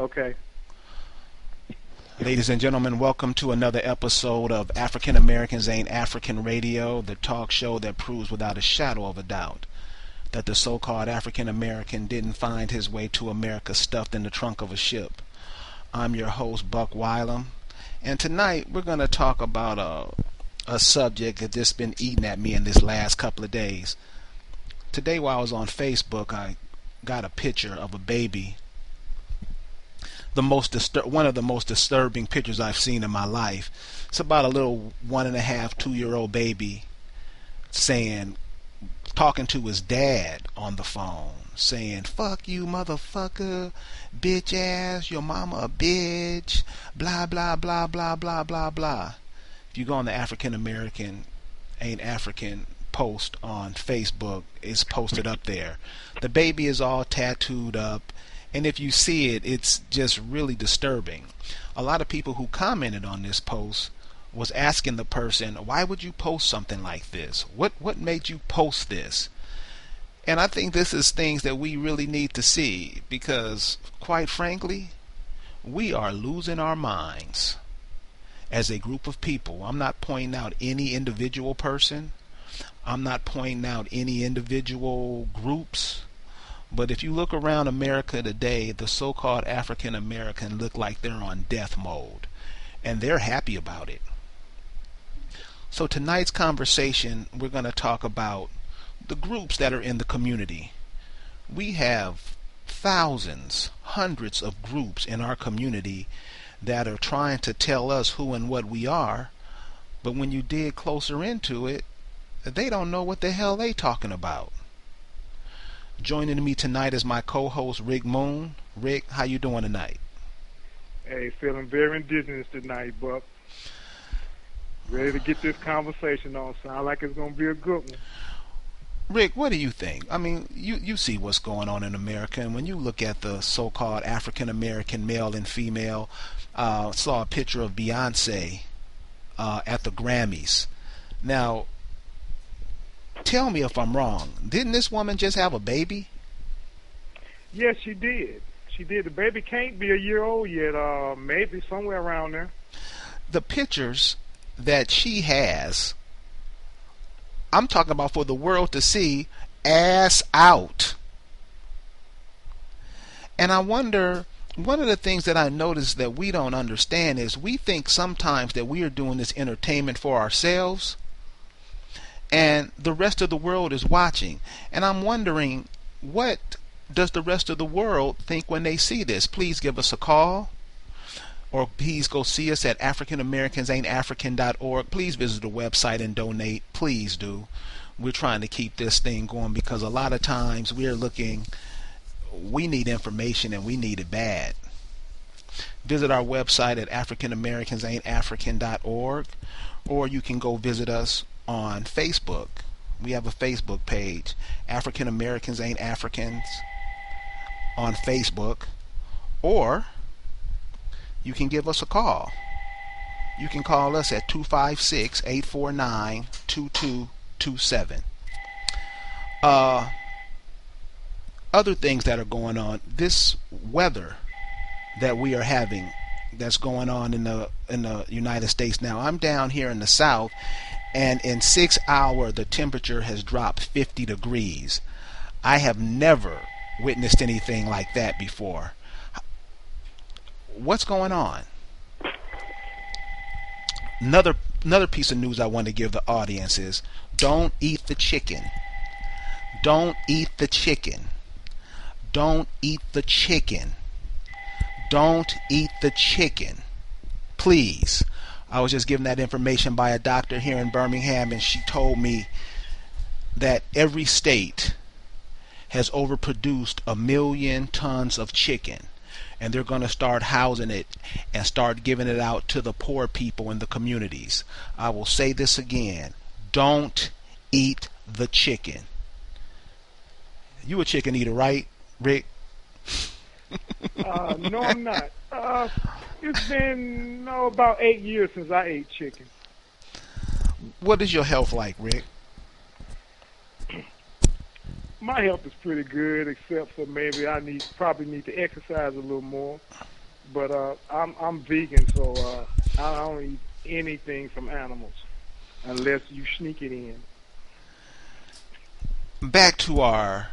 Okay. Ladies and gentlemen, welcome to another episode of African Americans Ain't African Radio, the talk show that proves without a shadow of a doubt that the so-called African American didn't find his way to America stuffed in the trunk of a ship. I'm your host, Buck Wylam, and tonight we're going to talk about a subject that's just been eating at me in this last couple of days. Today while I was on Facebook, I got a picture of a baby, one of the most disturbing pictures I've seen in my life. It's about a little 1.5, 2-year-old baby talking to his dad on the phone, saying, "Fuck you, motherfucker, bitch ass, your mama a bitch, blah, blah, blah, blah, blah, blah, blah." If you go on the African American Ain't African post on Facebook, it's posted up there. The baby is all tattooed up, and if you see it, it's just really disturbing. A lot of people who commented on this post was asking the person, why would you post something like this? What made you post this? And I think this is things that we really need to see, because quite frankly, we are losing our minds as a group of people. I'm not pointing out any individual person. I'm not pointing out any individual groups. But if you look around America today, the so-called African American look like they're on death mode, and they're happy about it. So tonight's conversation, we're going to talk about the groups that are in the community. We have thousands, hundreds of groups in our community that are trying to tell us who and what we are, but when you dig closer into it, they don't know what the hell they talking about. Joining me tonight is my co-host Rick Moon. Rick, how you doing tonight? Hey, feeling very indigenous tonight, Buck. Ready to get this conversation on. Sound like it's going to be a good one. Rick, what do you think? I mean, you see what's going on in America, and when you look at the so-called African American male and female, saw a picture of Beyonce at the Grammys. Now, tell me if I'm wrong. Didn't this woman just have a baby? Yes, she did. She did. The baby can't be a year old yet. Maybe somewhere around there. The pictures that she has, I'm talking about for the world to see, ass out. And I wonder, one of the things that I noticed that we don't understand is we think sometimes that we are doing this entertainment for ourselves, and the rest of the world is watching. And I'm wondering, what does the rest of the world think when they see this? Please give us a call, or please go see us at africanamericansaintafrican.org. Please visit the website and donate. Please do. We're trying to keep this thing going, because a lot of times we need information and we need it bad. Visit our website at africanamericansaintafrican.org, or you can go visit us on Facebook. We have a Facebook page, African Americans Ain't Africans, on Facebook, or you can give us a call. You can call us at 256-849-2227. Other things that are going on, this weather that we are having that's going on in the United States now. I'm down here in the South, and in 6 hours the temperature has dropped 50 degrees. I have never witnessed anything like that before. What's going on? Another piece of news I want to give the audience is, don't eat the chicken. Don't eat the chicken. Don't eat the chicken. Don't eat the chicken. Please. I was just given that information by a doctor here in Birmingham, and she told me that every state has overproduced 1 million tons of chicken, and they're going to start housing it and start giving it out to the poor people in the communities. I will say this again. Don't eat the chicken. You a chicken eater, right, Rick? No, I'm not. It's been about 8 years since I ate chicken. What is your health like, Rick? My health is pretty good, except for maybe I probably need to exercise a little more. But I'm vegan, so I don't eat anything from animals unless you sneak it in. Back to our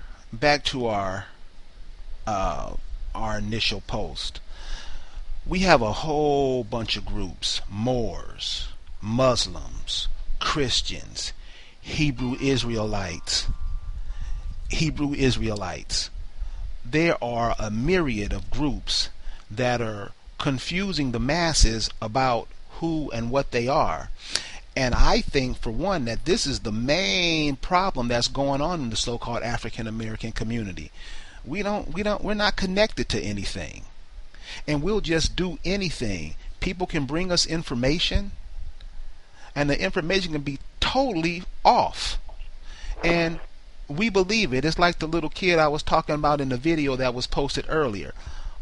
uh, our initial post. We have a whole bunch of groups: Moors, Muslims, Christians, Hebrew Israelites. Hebrew Israelites. There are a myriad of groups that are confusing the masses about who and what they are. And I think, for one, that this is the main problem that's going on in the so-called African American community. We're not connected to anything, and we'll just do anything. People can bring us information, and the information can be totally off, and we believe it. It's like the little kid I was talking about in the video that was posted earlier.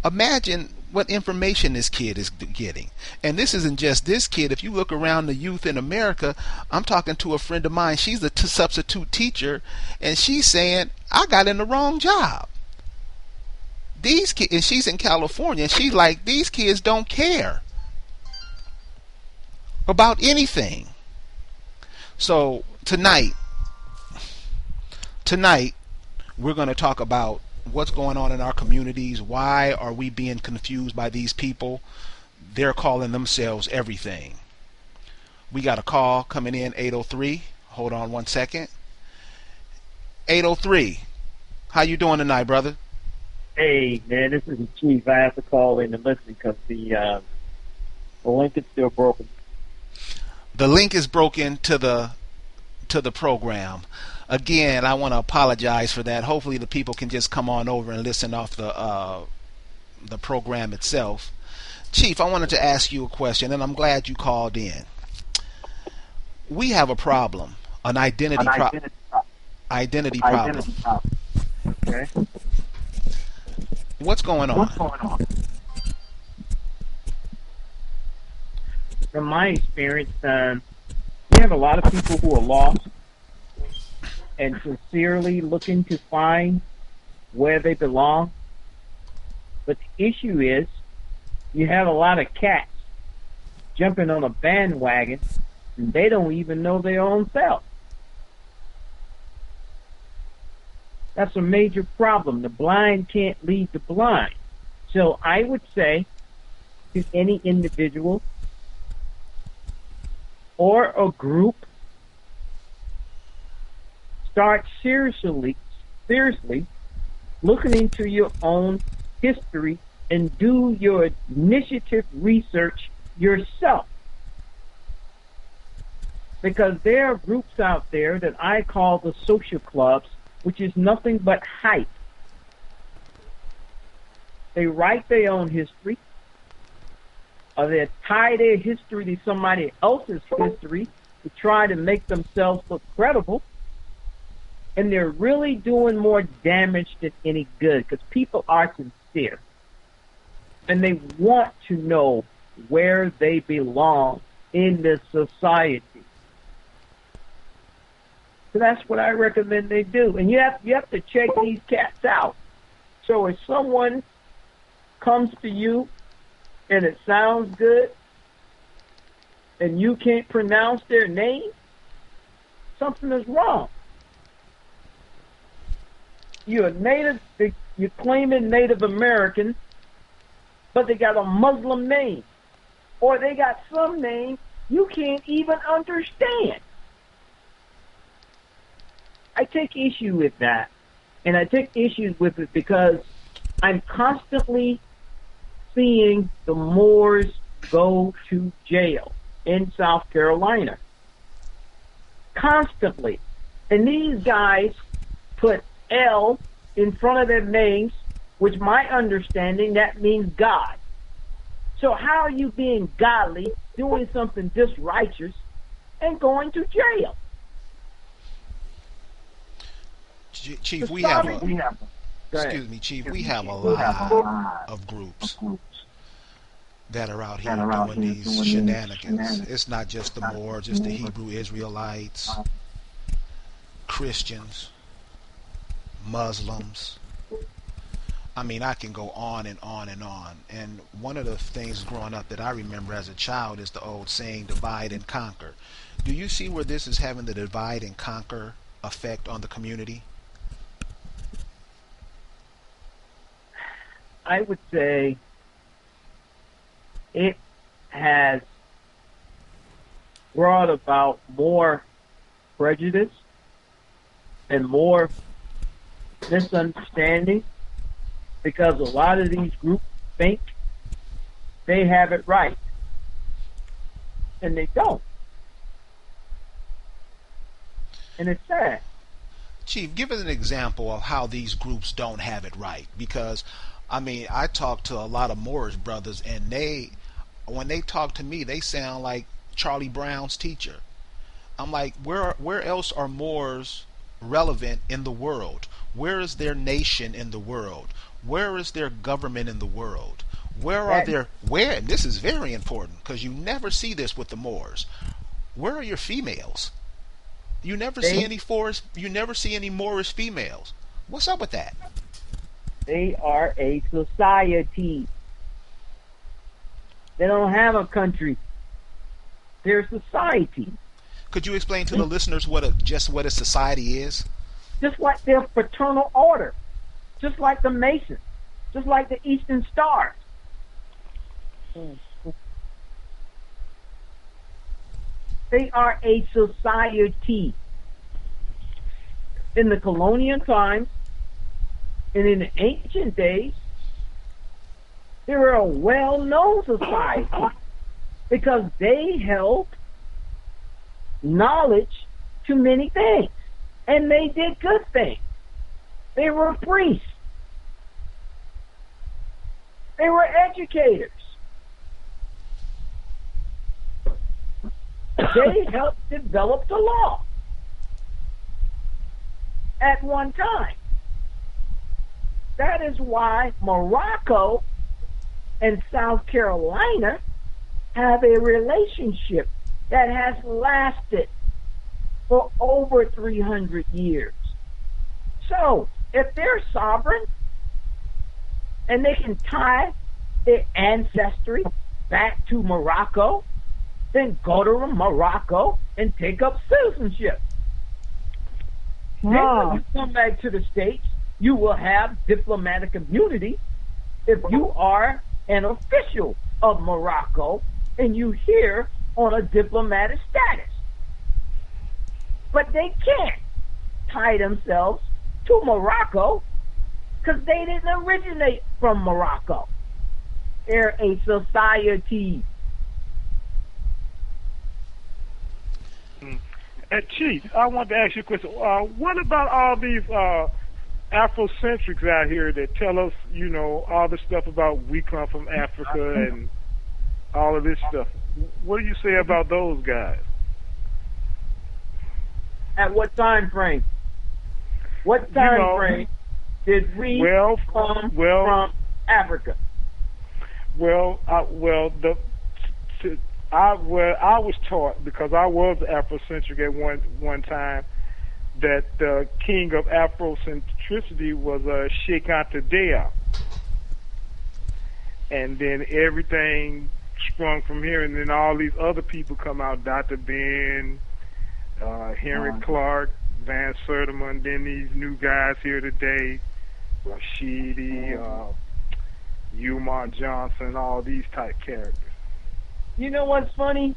Imagine what information this kid is getting. And this isn't just this kid. If you look around the youth in America, I'm talking to a friend of mine. She's a substitute teacher, and she's saying, I got in the wrong job. These kids, and she's in California, and she's like, these kids don't care about anything. So tonight, we're going to talk about what's going on in our communities. Why are we being confused by these people? They're calling themselves everything. We got a call coming in, 803. Hold on one second. 803. How you doing tonight, brother? Hey, man, this is the chief. I have to call in and listen because the link is still broken. The link is broken to the program. Again, I want to apologize for that. Hopefully the people can just come on over and listen off the program itself. Chief, I wanted to ask you a question, and I'm glad you called in. We have a problem, an identity problem. Okay. What's going on? From my experience, we have a lot of people who are lost and sincerely looking to find where they belong. But the issue is you have a lot of cats jumping on a bandwagon and they don't even know their own self. That's a major problem. The blind can't lead the blind. So I would say to any individual or a group, start seriously looking into your own history and do your initiative research yourself. Because there are groups out there that I call the social clubs, which is nothing but hype. They write their own history, or they tie their history to somebody else's history to try to make themselves look credible. And they're really doing more damage than any good because people are sincere. And they want to know where they belong in this society. So that's what I recommend they do. And you have to check these cats out. So if someone comes to you and it sounds good and you can't pronounce their name, something is wrong. You're claiming Native American, but they got a Muslim name. Or they got some name you can't even understand. I take issue with that. And I take issues with it because I'm constantly seeing the Moors go to jail in South Carolina. Constantly. And these guys put L in front of their names, which my understanding, that means God. So how are you being godly, doing something disrighteous, and going to jail? Chief, we have a lot of groups that are out here doing these shenanigans. It's not just the Moors, it's the Hebrew Israelites, Christians, Muslims. I mean, I can go on and on and on. And one of the things growing up that I remember as a child is the old saying, divide and conquer. Do you see where this is having the divide and conquer effect on the community? I would say it has brought about more prejudice and more misunderstanding because a lot of these groups think they have it right, and they don't. And it's sad. Chief, give us an example of how these groups don't have it right. Because, I mean, I talk to a lot of Moorish brothers, and when they talk to me, they sound like Charlie Brown's teacher. I'm like, where else are Moors relevant in the world? Where is their nation in the world? Where is their government in the world? And this is very important because you never see this with the Moors. Where are your females? You never see any Moorish females. What's up with that? They are a society. They don't have a country. They're a society. Could you explain to the listeners what a society is? Just like their fraternal order, just like the Masons, just like the Eastern Stars. They are a society. In the colonial times and in the ancient days, they were a well-known society because they held knowledge to many things, and they did good things. They were priests. They were educators. They helped develop the law at one time. That is why Morocco and South Carolina have a relationship that has lasted for over 300 years. So, if they're sovereign and they can tie their ancestry back to Morocco, then go to Morocco and take up citizenship. Then when you come back to the States, you will have diplomatic immunity if you are an official of Morocco and you here on a diplomatic status. But they can't tie themselves to Morocco because they didn't originate from Morocco. They're a society. Chief, I wanted to ask you a question. What about all these Afrocentrics out here that tell us, all the stuff about we come from Africa and all of this stuff? What do you say about those guys? At what time frame? What time frame did we come from Africa? I was taught, because I was Afrocentric at one time, that the king of Afrocentricity was Sheikh Anta Diop, and then everything sprung from here, and then all these other people come out, Dr. Ben, Henry Clark, Van Sertima, then these new guys here today, Rashidi, Umar Johnson, all these type characters. You know what's funny?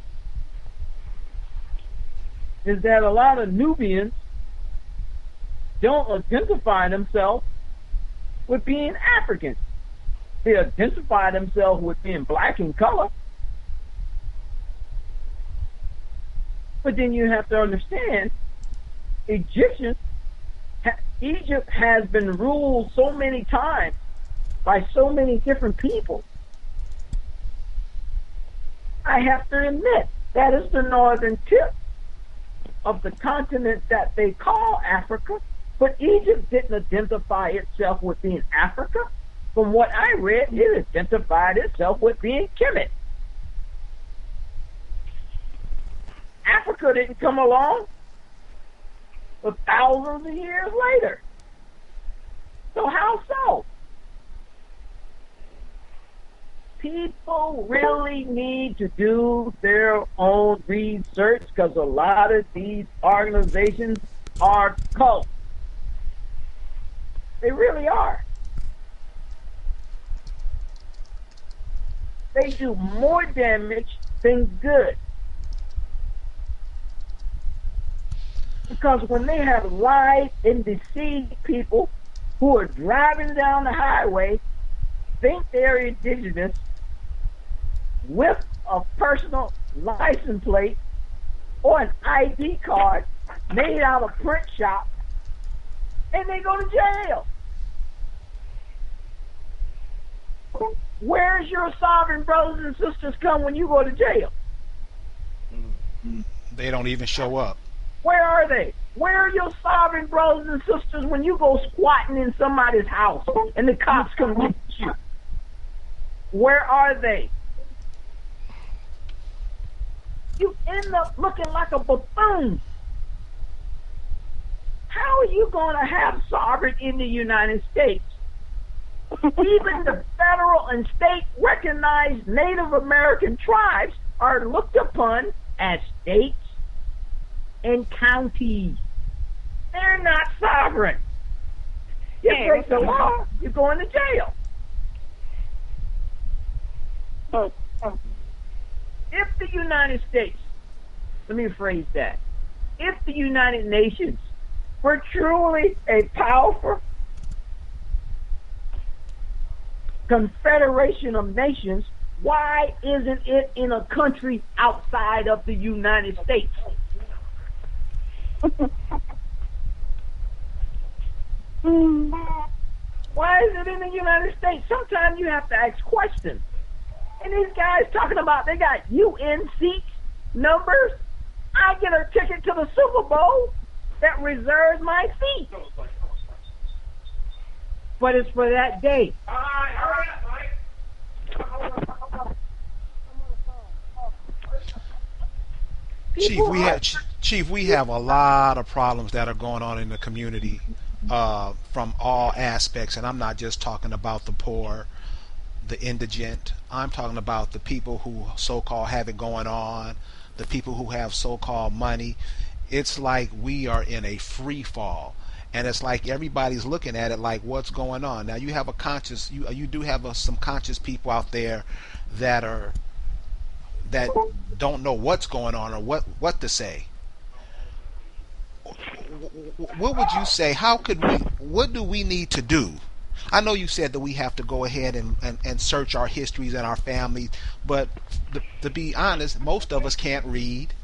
Is that a lot of Nubians don't identify themselves with being African. They identify themselves with being black in color. But then you have to understand, Egypt has been ruled so many times by so many different people. I have to admit, that is the northern tip of the continent that they call Africa, but Egypt didn't identify itself with being Africa. From what I read, it identified itself with being Kemet. Africa didn't come along for thousands of years later. So how so? people really need to do their own research, because a lot of these organizations are cults. They really are. They do more damage than good. Because when they have lied and deceived people who are driving down the highway, think they're indigenous, with a personal license plate or an ID card made out of print shop, and they go to jail. Where's your sovereign brothers and sisters come when you go to jail? They don't even show up. Where are they? Where are your sovereign brothers and sisters when you go squatting in somebody's house and the cops come get you? Where are they? You end up looking like a buffoon. How are you going to have sovereignty in the United States? Even the federal and state recognized Native American tribes are looked upon as states and counties. They're not sovereign. You break the law, you're going to jail. If the United States, let me phrase that, if the United Nations were truly a powerful confederation of nations, why isn't it in a country outside of the United States? Why is it in the United States? Sometimes you have to ask questions. And these guys talking about they got UN seats, numbers. I get a ticket to the Super Bowl that reserves my seat. But it's for that day. Chief, we have a lot of problems that are going on in the community from all aspects, and I'm not just talking about the poor, the indigent. I'm talking about the people who so-called have it going on, the people who have so-called money. It's like we are in a free fall, and it's like everybody's looking at it like, what's going on? Now you have you do have some conscious people out there that don't know what's going on or what to say. What would you say? What do we need to do? I know you said that we have to go ahead and search our histories and our families, but to be honest, most of us can't read.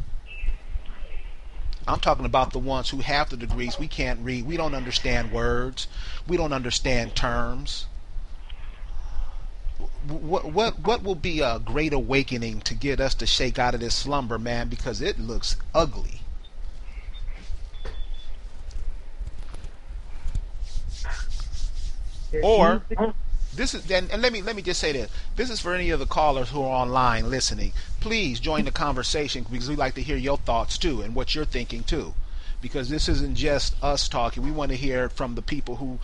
I'm talking about the ones who have the degrees. We can't read. We don't understand words. We don't understand terms. What will be a great awakening to get us to shake out of this slumber, man? Because it looks ugly. Or this is, and let me just say this. This is for any of the callers who are online listening. Please join the conversation, because we like to hear your thoughts too and what you're thinking too. Because this isn't just us talking. We want to hear from the people who,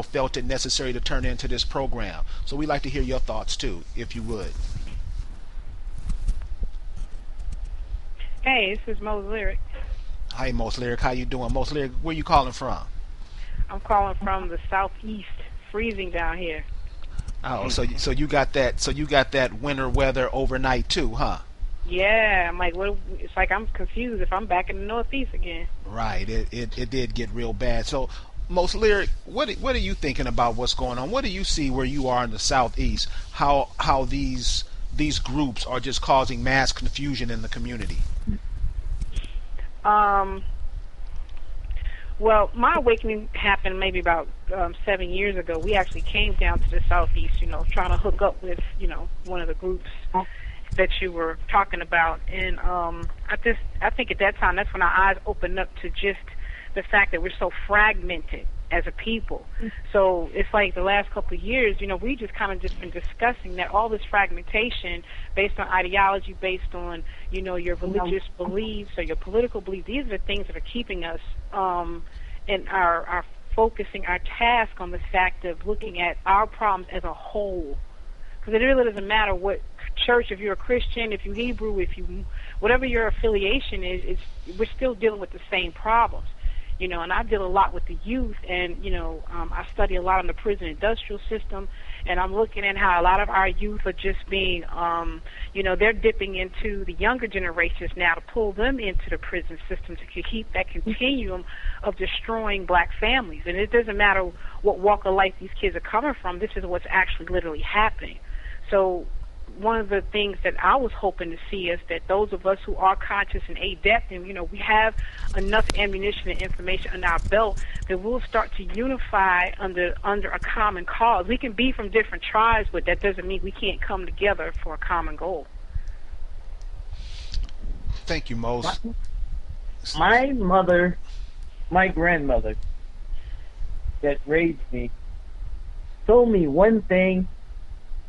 felt it necessary to turn into this program. So we like to hear your thoughts too, if you would. Hey, this is Mose Lyric. Hi, Mose Lyric. How you doing, Mose Lyric? Where you calling from? I'm calling from the southeast. Freezing down here. Oh, so you got that? So you got that winter weather overnight too, huh? Yeah, I'm like, what? It's like I'm confused if I'm back in the northeast again. Right. It did get real bad. So, Mose Lyric, what are you thinking about what's going on? What do you see where you are in the southeast? How these groups are just causing mass confusion in the community? Well, my awakening happened maybe about 7 years ago. We actually came down to the southeast, trying to hook up with, one of the groups that you were talking about. And I think at that time, that's when our eyes opened up to just the fact that we're so fragmented as a people. So it's like the last couple of years, we just kind of just been discussing that all this fragmentation based on ideology, based on, your religious beliefs or your political beliefs, these are the things that are keeping us in our focusing our task on the fact of looking at our problems as a whole. Because it really doesn't matter what church, if you're a Christian, if you're Hebrew, whatever your affiliation is, we're still dealing with the same problems. You know, and I deal a lot with the youth, and, you know, I study a lot on the prison industrial system, and I'm looking at how a lot of our youth are just being, you know, they're dipping into the younger generations now to pull them into the prison system to keep that continuum of destroying black families. And it doesn't matter what walk of life these kids are coming from. This is what's actually literally happening. So one of the things that I was hoping to see is that those of us who are conscious and adept, and, you know, we have enough ammunition and information on our belt, that we'll start to unify under a common cause. We can be from different tribes, but that doesn't mean we can't come together for a common goal. Thank you, Mose. My grandmother that raised me told me one thing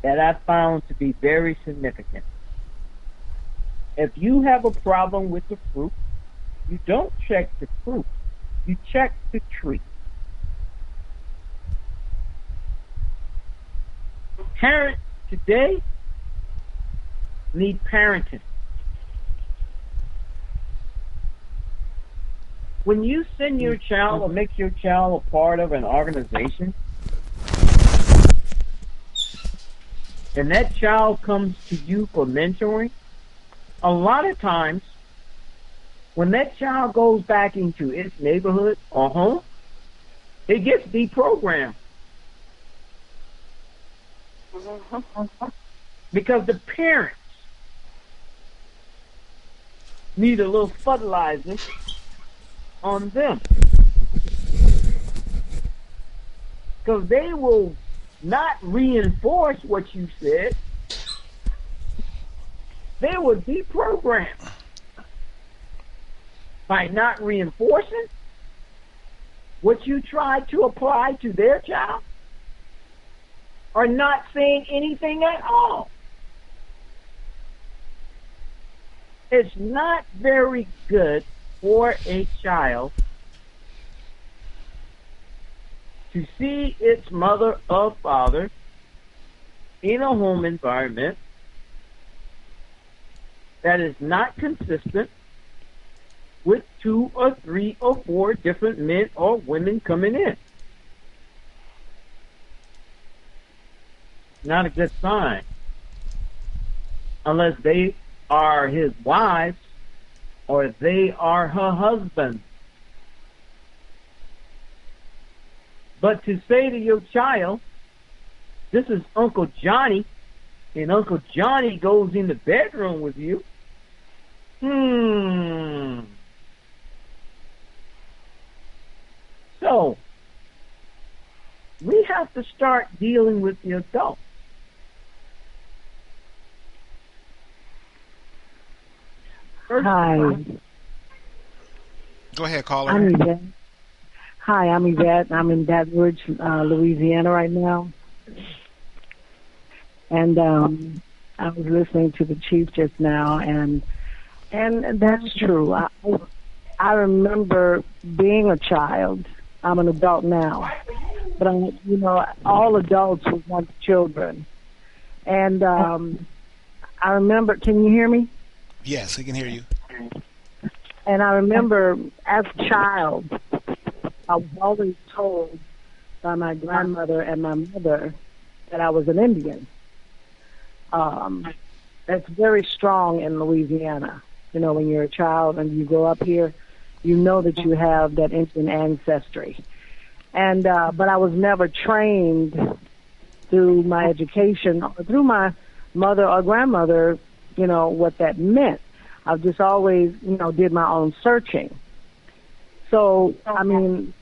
that I found to be very significant. If you have a problem with the fruit, you don't check the fruit, you check the tree. Parents today need parenting. When you send your child or make your child a part of an organization, and that child comes to you for mentoring, a lot of times, when that child goes back into its neighborhood or home, it gets deprogrammed. Because the parents need a little fertilizer on them. Because they will not reinforce what you said. They will deprogram by not reinforcing what you tried to apply to their child, or not saying anything at all. It's not very good for a child to see its mother or father in a home environment that is not consistent with 2 or 3 or 4 different men or women coming in. Not a good sign. Unless they are his wives or they are her husbands. But to say to your child, this is Uncle Johnny, and Uncle Johnny goes in the bedroom with you, So, we have to start dealing with the adults. Hi. Go ahead, caller. I'm Yvette. Hi, I'm Yvette. I'm in Baton Rouge, Louisiana right now. And I was listening to the chief just now, and that's true. I remember being a child. I'm an adult now, but all adults were once children. And I remember. Can you hear me? Yes, I can hear you. And I remember as a child, I was always told by my grandmother and my mother that I was an Indian. That's very strong in Louisiana. You know, when you're a child and you grow up here, you know that you have that Indian ancestry. And but I was never trained through my education or through my mother or grandmother, what that meant. I've just always, did my own searching. So, I mean,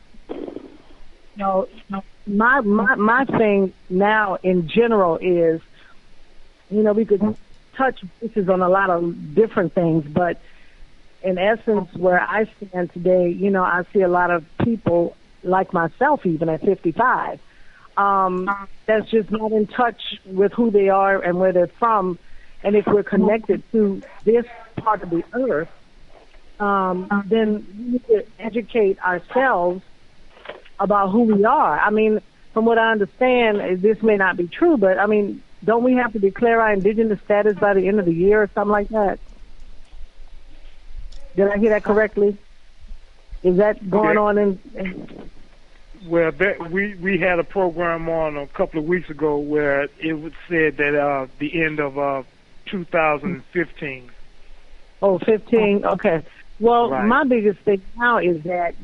my thing now in general is, we could touch bases on a lot of different things, but in essence, where I stand today, I see a lot of people like myself, even at 55, that's just not in touch with who they are and where they're from. And if we're connected to this part of the earth, then we need to educate ourselves about who we are. I mean, from what I understand, this may not be true, but I mean, don't we have to declare our indigenous status by the end of the year or something like that? Did I hear that correctly? Is that going on in Well, we had a program on a couple of weeks ago where it was said that the end of 2015. Oh, 15. Okay. Well, Right. my biggest thing now is that,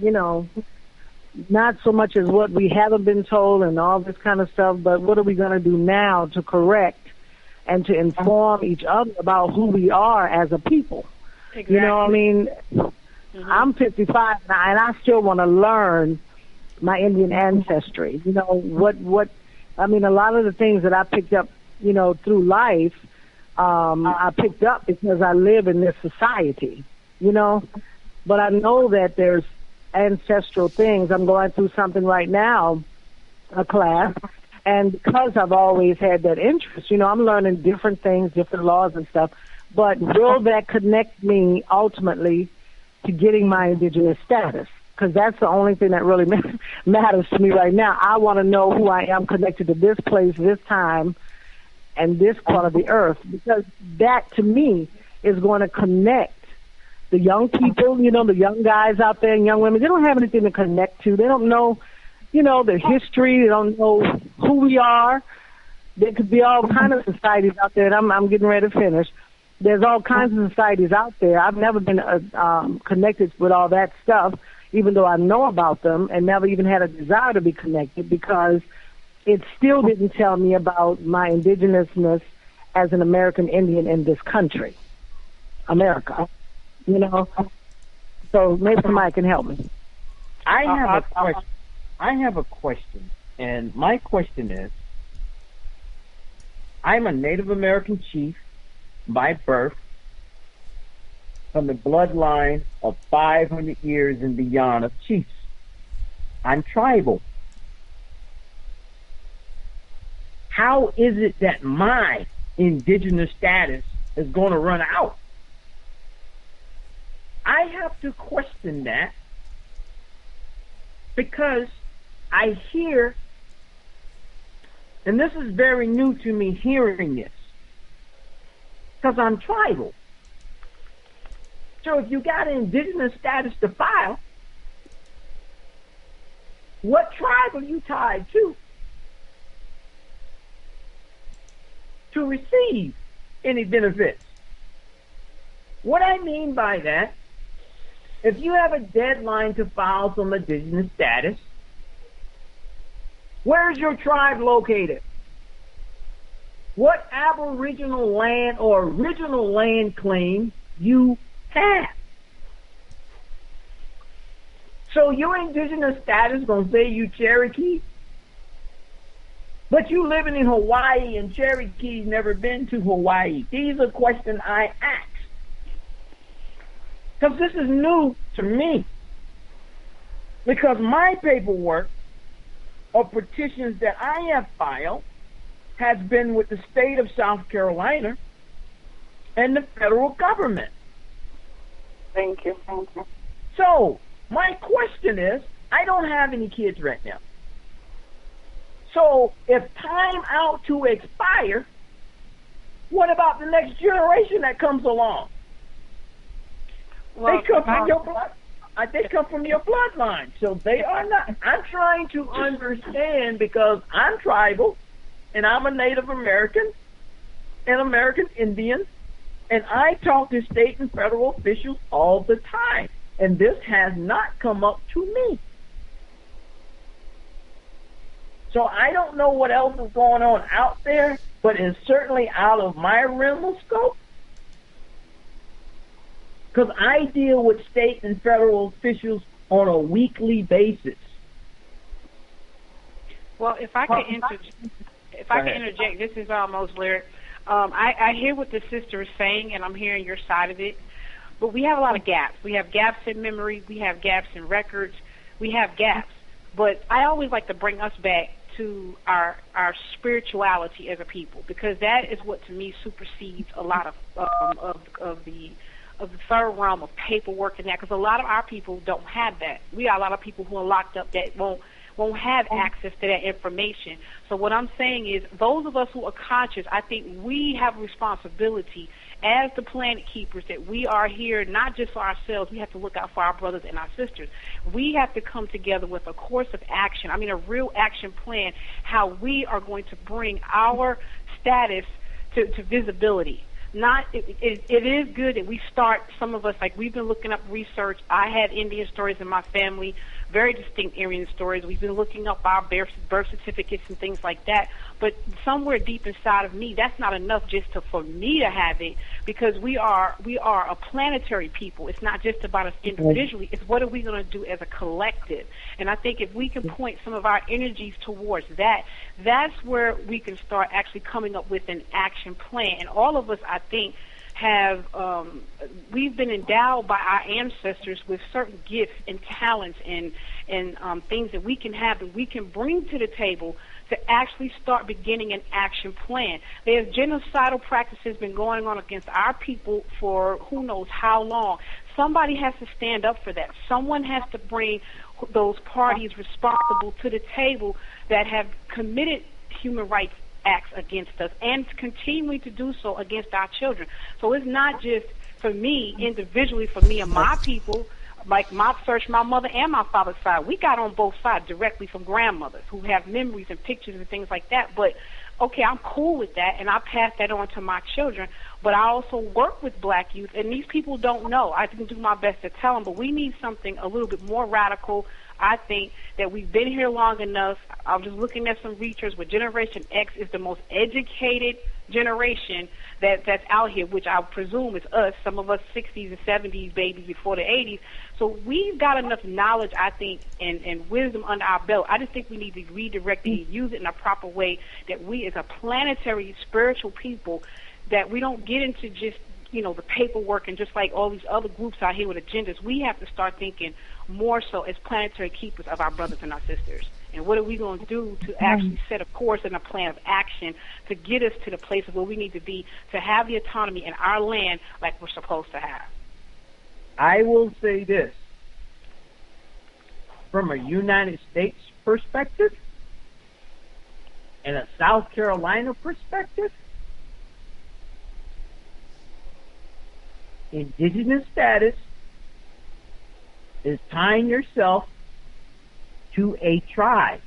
not so much as what we haven't been told and all this kind of stuff, but what are we going to do now to correct and to inform each other about who we are as a people? Exactly. You know what I mean? I'm 55 now, and I still want to learn my Indian ancestry. A lot of the things that I picked up, through life, I picked up because I live in this society, But I know that there's ancestral things. I'm going through something right now, a class, and because I've always had that interest, I'm learning different things, different laws and stuff. But will that connect me ultimately to getting my indigenous status? Because that's the only thing that really matters to me right now. I want to know who I am connected to this place, this time, and this part of the earth, because that, to me, is going to connect the young people, the young guys out there and young women. They don't have anything to connect to. They don't know, their history. They don't know who we are. There could be all kinds of societies out there, and I'm getting ready to finish. There's all kinds of societies out there. I've never been connected with all that stuff, even though I know about them, and never even had a desire to be connected, because it still didn't tell me about my indigenousness as an American Indian in this country, America. So maybe somebody can help me. I have a question, and my question is, I'm a Native American chief by birth, from the bloodline of 500 years and beyond of chiefs. I'm tribal. How is it that my indigenous status is going to run out? I have to question that, because I hear, and this is very new to me hearing this, because I'm tribal. So if you got an indigenous status to file, what tribe are you tied to receive any benefits? What I mean by that, if you have a deadline to file some indigenous status, where's your tribe located? What aboriginal land or original land claim you have? So your indigenous status gonna say you Cherokee, but you living in Hawaii and Cherokee's never been to Hawaii. These are questions I ask, because this is new to me. Because my paperwork or petitions that I have filed has been with the state of South Carolina and the federal government. Thank you. So my question is, I don't have any kids right now. So if time out to expire, what about the next generation that comes along? Well, They come from your blood. They come from your bloodline, so they are not. I'm trying to understand, because I'm tribal, and I'm a Native American, an American Indian, and I talk to state and federal officials all the time, and this has not come up to me. So I don't know what else is going on out there, but it's certainly out of my realm of scope, because I deal with state and federal officials on a weekly basis. Well, if I could interject, this is almost lyric. I hear what the sister is saying, and I'm hearing your side of it. But we have a lot of gaps. We have gaps in memory. We have gaps in records. We have gaps. But I always like to bring us back to our spirituality as a people, because that is what, to me, supersedes a lot of the third realm of paperwork and that. Because a lot of our people don't have that. We got a lot of people who are locked up that won't won't have access to that information. So what I'm saying is, those of us who are conscious, I think we have a responsibility as the planet keepers, that we are here not just for ourselves. We have to look out for our brothers and our sisters. We have to come together with a course of action, a real action plan, how we are going to bring our status to visibility. It is good that we start, some of us, like we've been looking up research. I had Indian stories in my family, very distinct Indian stories. We've been looking up our birth certificates and things like that. But somewhere deep inside of me, that's not enough just for me to have it, because we are a planetary people. It's not just about us individually. It's what are we going to do as a collective. And I think if we can point some of our energies towards that, that's where we can start actually coming up with an action plan. And all of us, I think, we've been endowed by our ancestors with certain gifts and talents and things that we can have, that we can bring to the table to actually start beginning an action plan. There's genocidal practices been going on against our people for who knows how long. Somebody has to stand up for that. Someone has to bring those parties responsible to the table that have committed human rights acts against us and continuing to do so against our children. So it's not just for me individually, for me and my people, like my mother and my father's side. We got on both sides directly from grandmothers who have memories and pictures and things like that. But okay, I'm cool with that, and I pass that on to my children. But I also work with black youth, and these people don't know. I can do my best to tell them, but we need something a little bit more radical. I think that we've been here long enough. I'm just looking at some research where Generation X is the most educated generation that's out here, which I presume is us, some of us 60s and 70s babies before the 80s. So we've got enough knowledge, I think, and wisdom under our belt. I just think we need to redirect it and use it in a proper way, that we as a planetary spiritual people, that we don't get into just, the paperwork, and just like all these other groups out here with agendas, we have to start thinking more so as planetary keepers of our brothers and our sisters. And what are we going to do to actually set a course and a plan of action to get us to the place of where we need to be, to have the autonomy in our land like we're supposed to have? I will say this. From a United States perspective and a South Carolina perspective, indigenous status is tying yourself to a tribe.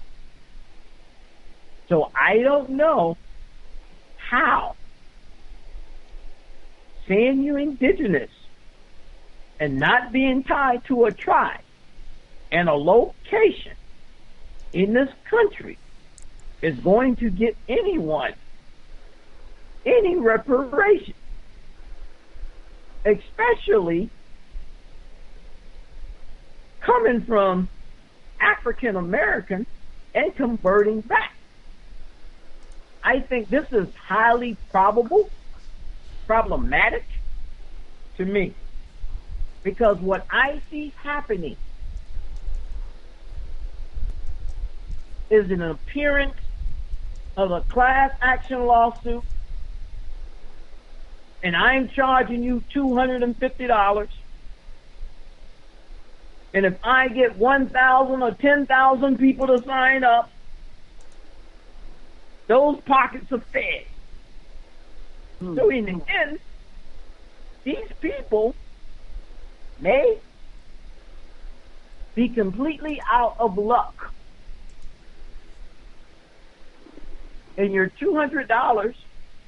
So I don't know how saying you're indigenous and not being tied to a tribe and a location in this country is going to get anyone any reparation, especially coming from African Americans and converting back. I think this is highly problematic to me, because what I see happening is an appearance of a class action lawsuit, and I'm charging you $250. And if I get 1,000 or 10,000 people to sign up, those pockets are fed. So in the end, these people may be completely out of luck. And your $200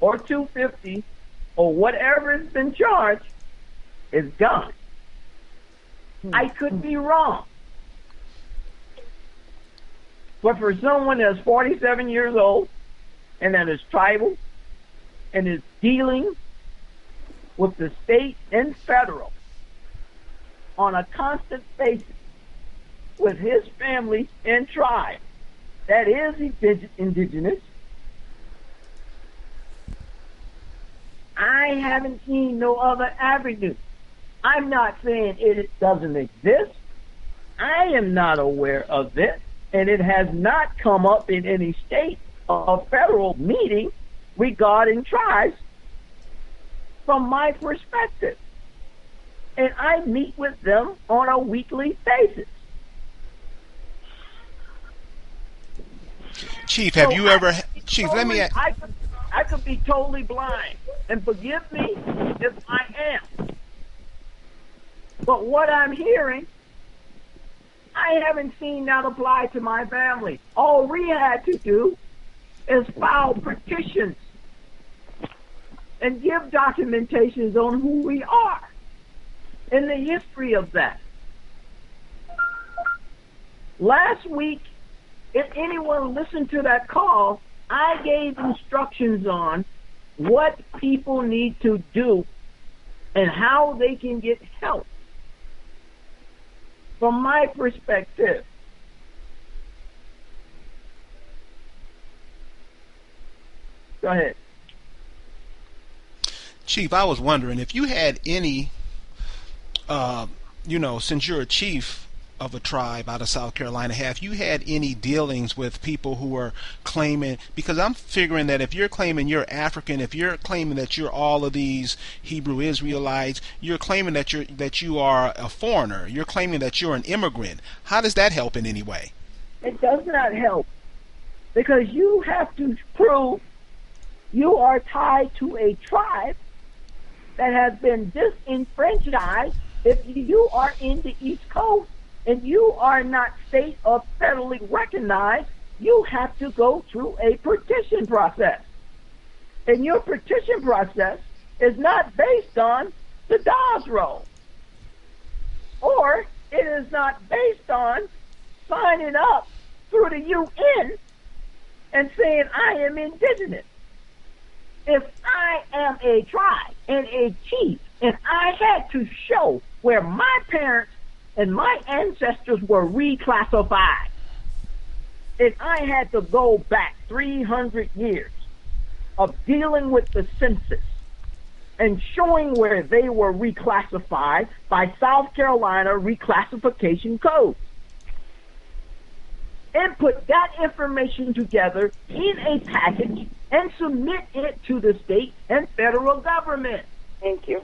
or $250 or whatever has been charged is gone. I could be wrong. But for someone that's 47 years old and that is tribal and is dealing with the state and federal on a constant basis with his family and tribe that is indigenous, I haven't seen no other avenue. I'm not saying it doesn't exist. I am not aware of this, and it has not come up in any state or federal meeting regarding tribes from my perspective. And I meet with them on a weekly basis. Chief, have you ever? Chief, let me. I could be totally blind, and forgive me if I am. But what I'm hearing, I haven't seen that apply to my family. All we had to do is file petitions and give documentations on who we are and the history of that. Last week, if anyone listened to that call, I gave instructions on what people need to do and how they can get help. From my perspective, go ahead. Chief, I was wondering if you had any, since you're a chief of a tribe out of South Carolina, have you had any dealings with people who are claiming, because I'm figuring that if you're claiming you're African, if you're claiming that you're all of these Hebrew Israelites, you're claiming that you are a foreigner, you're claiming that you're an immigrant. How does that help in any way? It does not help, because you have to prove you are tied to a tribe that has been disenfranchised. If you are in the East Coast and you are not state or federally recognized, you have to go through a petition process. And your petition process is not based on the Dawes roll. Or it is not based on signing up through the UN and saying, I am indigenous. If I am a tribe and a chief, and I had to show where my parents and my ancestors were reclassified, and I had to go back 300 years of dealing with the census and showing where they were reclassified by South Carolina reclassification code, and put that information together in a package and submit it to the state and federal government. Thank you.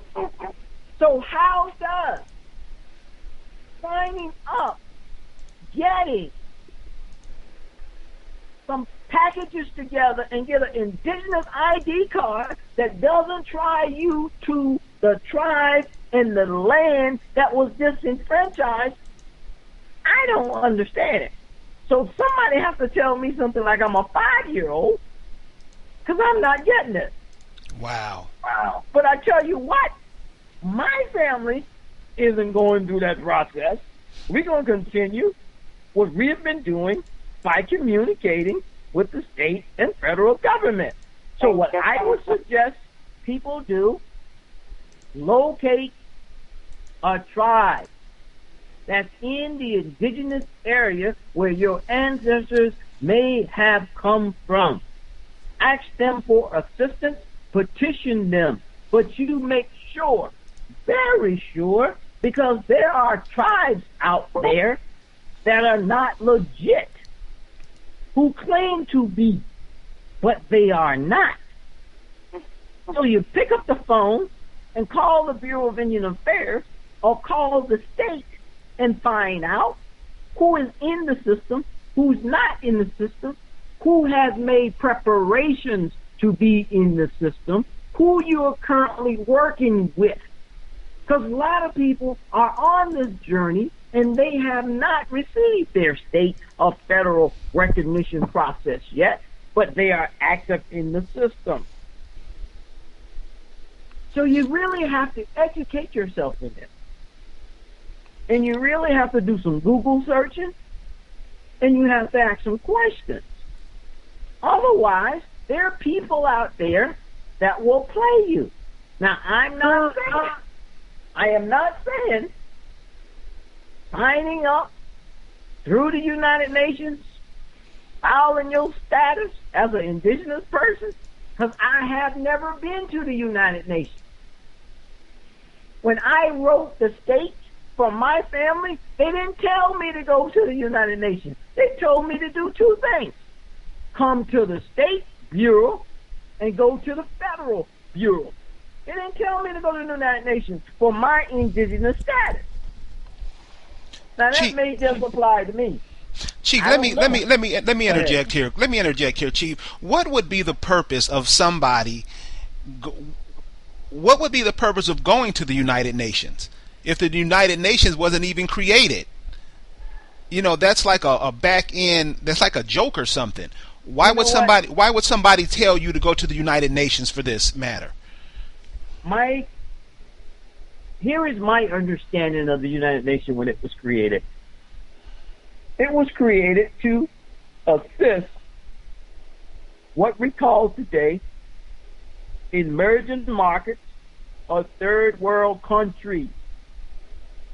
So how does signing up, getting some packages together and get an indigenous ID card that doesn't tie you to the tribe and the land that was disenfranchised, I don't understand it. So somebody has to tell me something like I'm a 5-year-old, because I'm not getting it. Wow. But I tell you what, my family isn't going through that process. We're going to continue what we have been doing by communicating with the state and federal government. So what I would suggest people do, locate a tribe that's in the indigenous area where your ancestors may have come from. Ask them for assistance, petition them, but you make sure, very sure, because there are tribes out there that are not legit, who claim to be, but they are not. So you pick up the phone and call the Bureau of Indian Affairs or call the state and find out who is in the system, who's not in the system, who has made preparations to be in the system, who you are currently working with. Because a lot of people are on this journey and they have not received their state or federal recognition process yet, but they are active in the system. So you really have to educate yourself in this. And you really have to do some Google searching, and you have to ask some questions. Otherwise, there are people out there that will play you. Now, I am not saying signing up through the United Nations, filing your status as an indigenous person, because I have never been to the United Nations. When I wrote the state for my family, they didn't tell me to go to the United Nations. They told me to do two things. Come to the state bureau and go to the federal bureau. They didn't tell me to go to the United Nations for my indigenous status. Now that may just apply to me. Chief, I let don't me know. let me Go ahead. interject here. Let me interject here, Chief. What would be the purpose of somebody? What would be the purpose of going to the United Nations if the United Nations wasn't even created? That's like a back end. That's like a joke or something. Why You know would what? somebody? Why would somebody tell you to go to the United Nations for this matter? Here is my understanding of the United Nations when it was created. It was created to assist what we call today emerging markets or third world countries.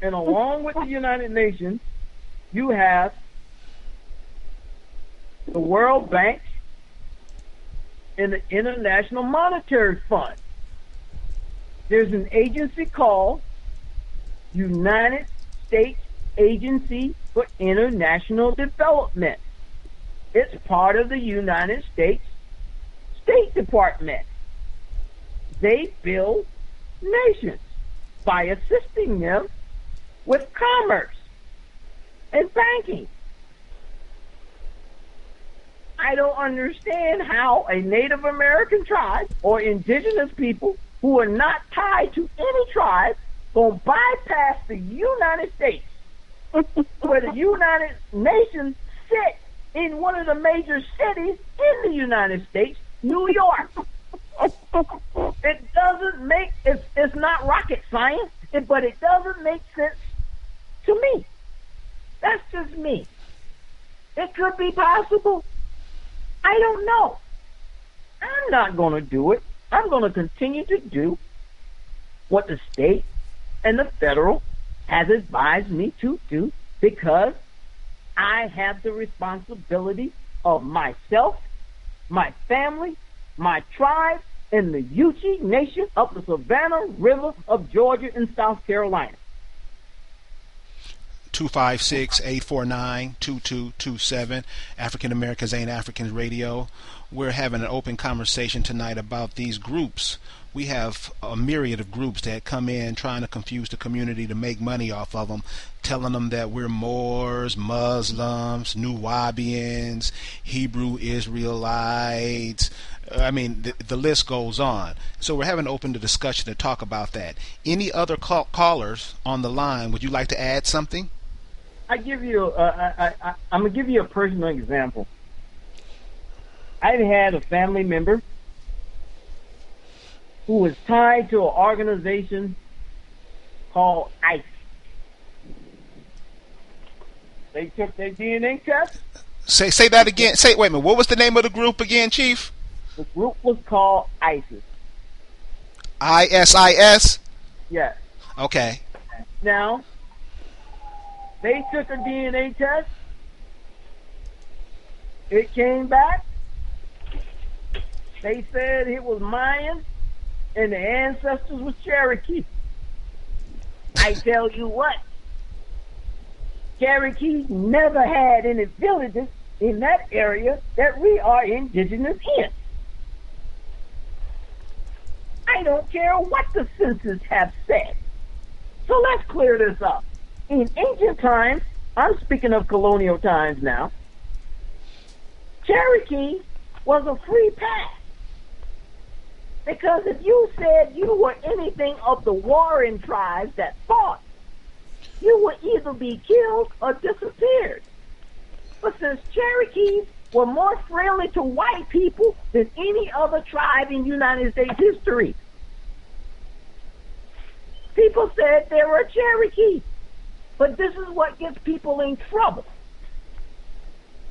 And along with the United Nations, you have the World Bank and the International Monetary Fund. There's an agency called United States Agency for International Development. It's part of the United States State Department. They build nations by assisting them with commerce and banking. I don't understand how a Native American tribe or indigenous people who are not tied to any tribe going to bypass the United States where the United Nations sit in one of the major cities in the United States, New York. It doesn't make, it's not rocket science, but it doesn't make sense to me. That's just me. It could be possible. I don't know. I'm not going to do it. I'm going to continue to do what the state and the federal has advised me to do because I have the responsibility of myself, my family, my tribe, and the Yuchi Nation of the Savannah River of Georgia and South Carolina. 256-849-2227, African Americans Ain't Africans Radio. We're having an open conversation tonight about these groups. We have a myriad of groups that come in trying to confuse the community to make money off of them, telling them that we're Moors, Muslims, Nuwabians, Hebrew Israelites. I mean, the list goes on. So we're having an open discussion to talk about that. Any other callers on the line? Would you like to add something? I'm gonna give you a personal example. I've had a family member who was tied to an organization called ICE. They took their DNA test. Say that again. Wait a minute. What was the name of the group again, Chief? The group was called ISIS. ISIS? Yes. Okay. Now, they took a DNA test. It came back. They said it was Mayan and the ancestors was Cherokee. I tell you what, Cherokee never had any villages in that area that we are indigenous in. I don't care what the census have said. So let's clear this up. In ancient times, I'm speaking of colonial times now, Cherokee was a free pass. Because if you said you were anything of the warring tribes that fought, you would either be killed or disappeared. But since Cherokees were more friendly to white people than any other tribe in United States history, people said they were Cherokee. But this is what gets people in trouble.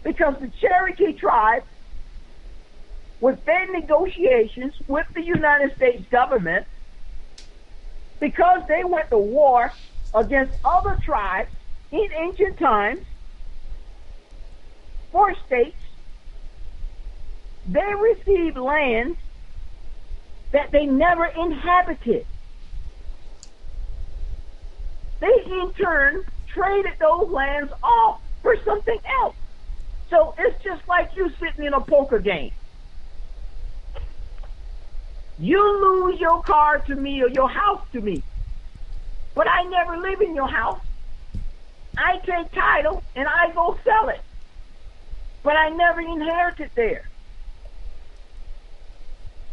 Because the Cherokee tribe, with their negotiations with the United States government, because they went to war against other tribes in ancient times for states, they received lands that they never inhabited. They in turn traded those lands off for something else. So it's just like you sitting in a poker game. You lose your car to me or your house to me, but I never live in your house. I take title and I go sell it. but I never inherited there.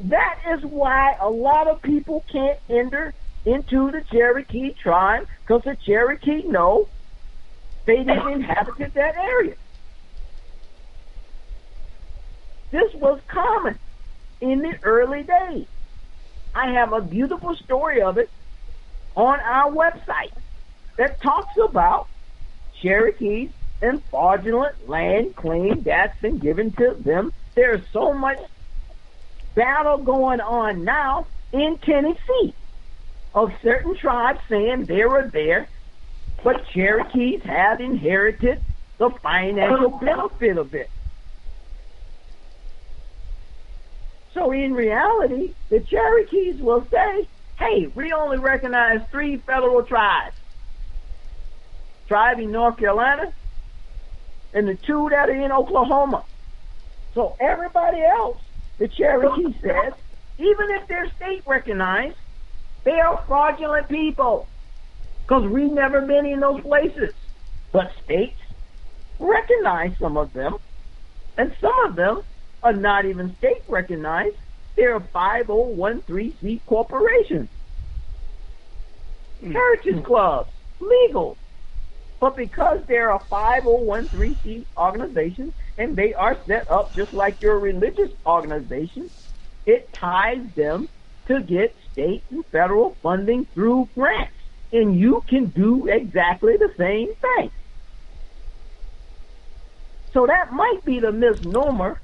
That is why a lot of people can't enter into the Cherokee tribe, because the Cherokee know they didn't inhabit that area. This was common in the early days. I have a beautiful story of it on our website that talks about Cherokees and fraudulent land claim that's been given to them. There's so much battle going on now in Tennessee of certain tribes saying they were there, but Cherokees have inherited the financial benefit of it. So in reality, the Cherokees will say, hey, we only recognize 3 federal tribes. Tribe in North Carolina and the 2 that are in Oklahoma. So everybody else, the Cherokee says, even if they're state recognized, they are fraudulent people because we've never been in those places. But states recognize some of them, and some of them are not even state recognized. They're 5013C corporations, churches, clubs, legal. But because they're a 5013C organization and they are set up just like your religious organization, it ties them to get state and federal funding through grants. And you can do exactly the same thing. So that might be the misnomer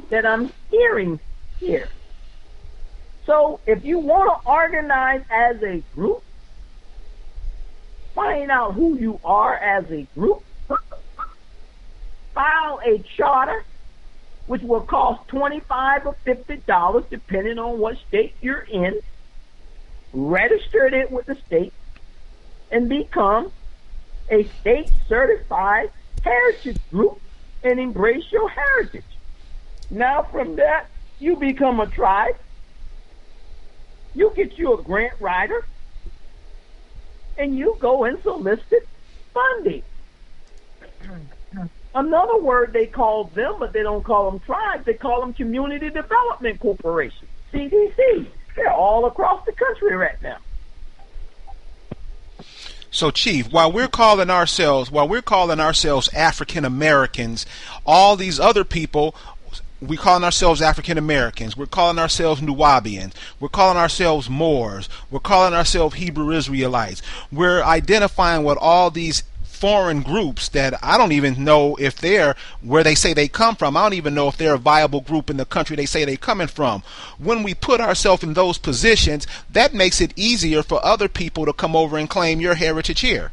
that I'm hearing here. So if you want to organize as a group, find out who you are as a group, file a charter, which will cost $25 or $50 depending on what state you're in, register it with the state, and become a state certified heritage group and embrace your heritage. Now from that, you become a tribe. You get you a grant writer, and you go and solicit funding. Another word they call them, but they don't call them tribes, they call them Community Development Corporations, CDC. They're all across the country right now. So, Chief, while we're calling ourselves African Americans, all these other people, we're calling ourselves African Americans, we're calling ourselves Nubians, we're calling ourselves Moors, we're calling ourselves Hebrew Israelites. We're identifying with all these foreign groups that I don't even know if they're where they say they come from. I don't even know if they're a viable group in the country they say they're coming from. When we put ourselves in those positions, that makes it easier for other people to come over and claim your heritage here.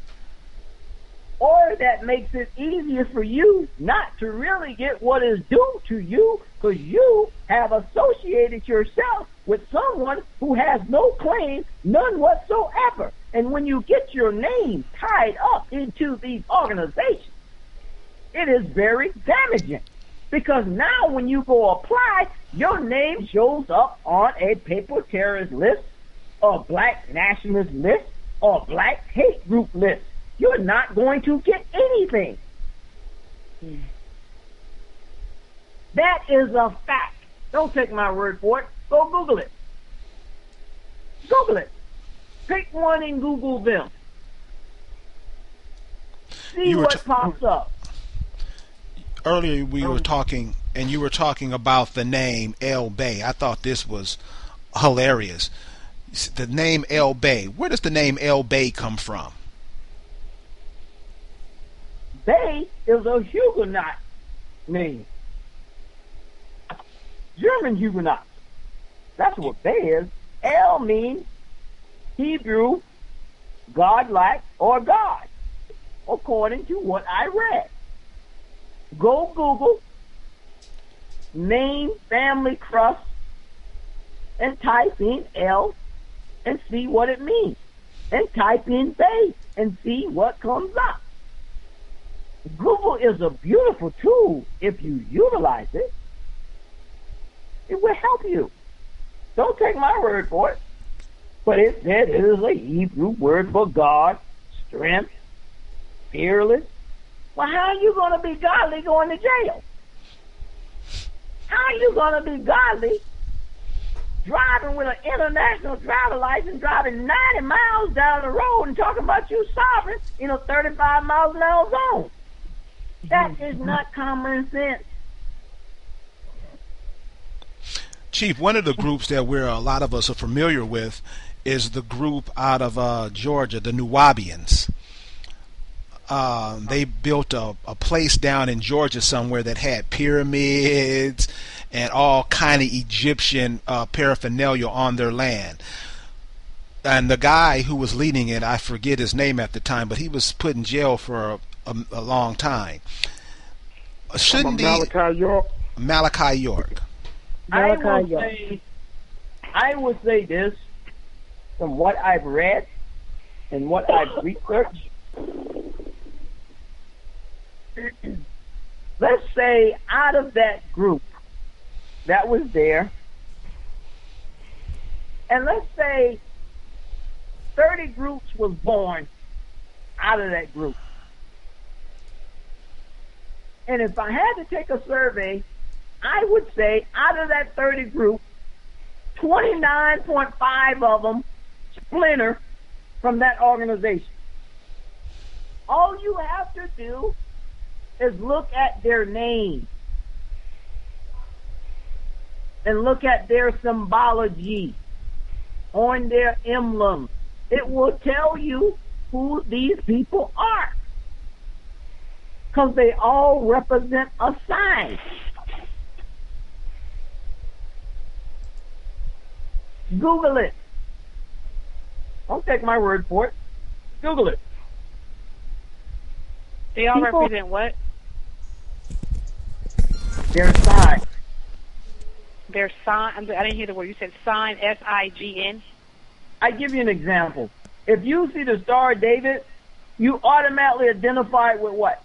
Or that makes it easier for you not to really get what is due to you, because you have associated yourself with someone who has no claim, none whatsoever. And when you get your name tied up into these organizations, it is very damaging. Because now when you go apply, your name shows up on a paper terrorist list, or black nationalist list, or black hate group list. You're not going to get anything. That is a fact. Don't take my word for it. Go Google it. Google it. Pick one and Google them. See what pops up. Earlier we were talking, and you were talking about the name El Bay. I thought this was hilarious. The name El Bay. Where does the name El Bay come from? Bay is a Huguenot name. German Huguenots. That's what Bay is. El means Hebrew, godlike, or God, according to what I read. Go Google name family crust and type in El and see what it means. And type in Bay and see what comes up. Google is a beautiful tool if you utilize it. It will help you. Don't take my word for it. But it said it is a Hebrew word for God, strength, fearless. Well, how are you going to be godly going to jail? How you gonna be godly driving with an international driver license, driving 90 miles down the road and talking about you sovereign in a 35 miles an hour zone? That is not common sense. Chief, one of the groups that a lot of us are familiar with is the group out of Georgia, the Nuwabians. They built a place down in Georgia somewhere that had pyramids and all kind of Egyptian paraphernalia on their land. And the guy who was leading it, I forget his name at the time, but he was put in jail for a long time. Shouldn't Malachi York? Malachi York. I would say this, from what I've read and what I've researched. Let's say out of that group that was there, and let's say 30 groups was born out of that group. And if I had to take a survey, I would say out of that 30 group, 29.5 of them splinter from that organization. All you have to do is look at their name and look at their symbology on their emblem. It will tell you who these people are, because they all represent a sign. Google it. Don't take my word for it. Google it. They all represent what? Their sign. Their sign. I didn't hear the word. You said sign. S-I-G-N. I give you an example. If you see the Star of David, you automatically identify it with what?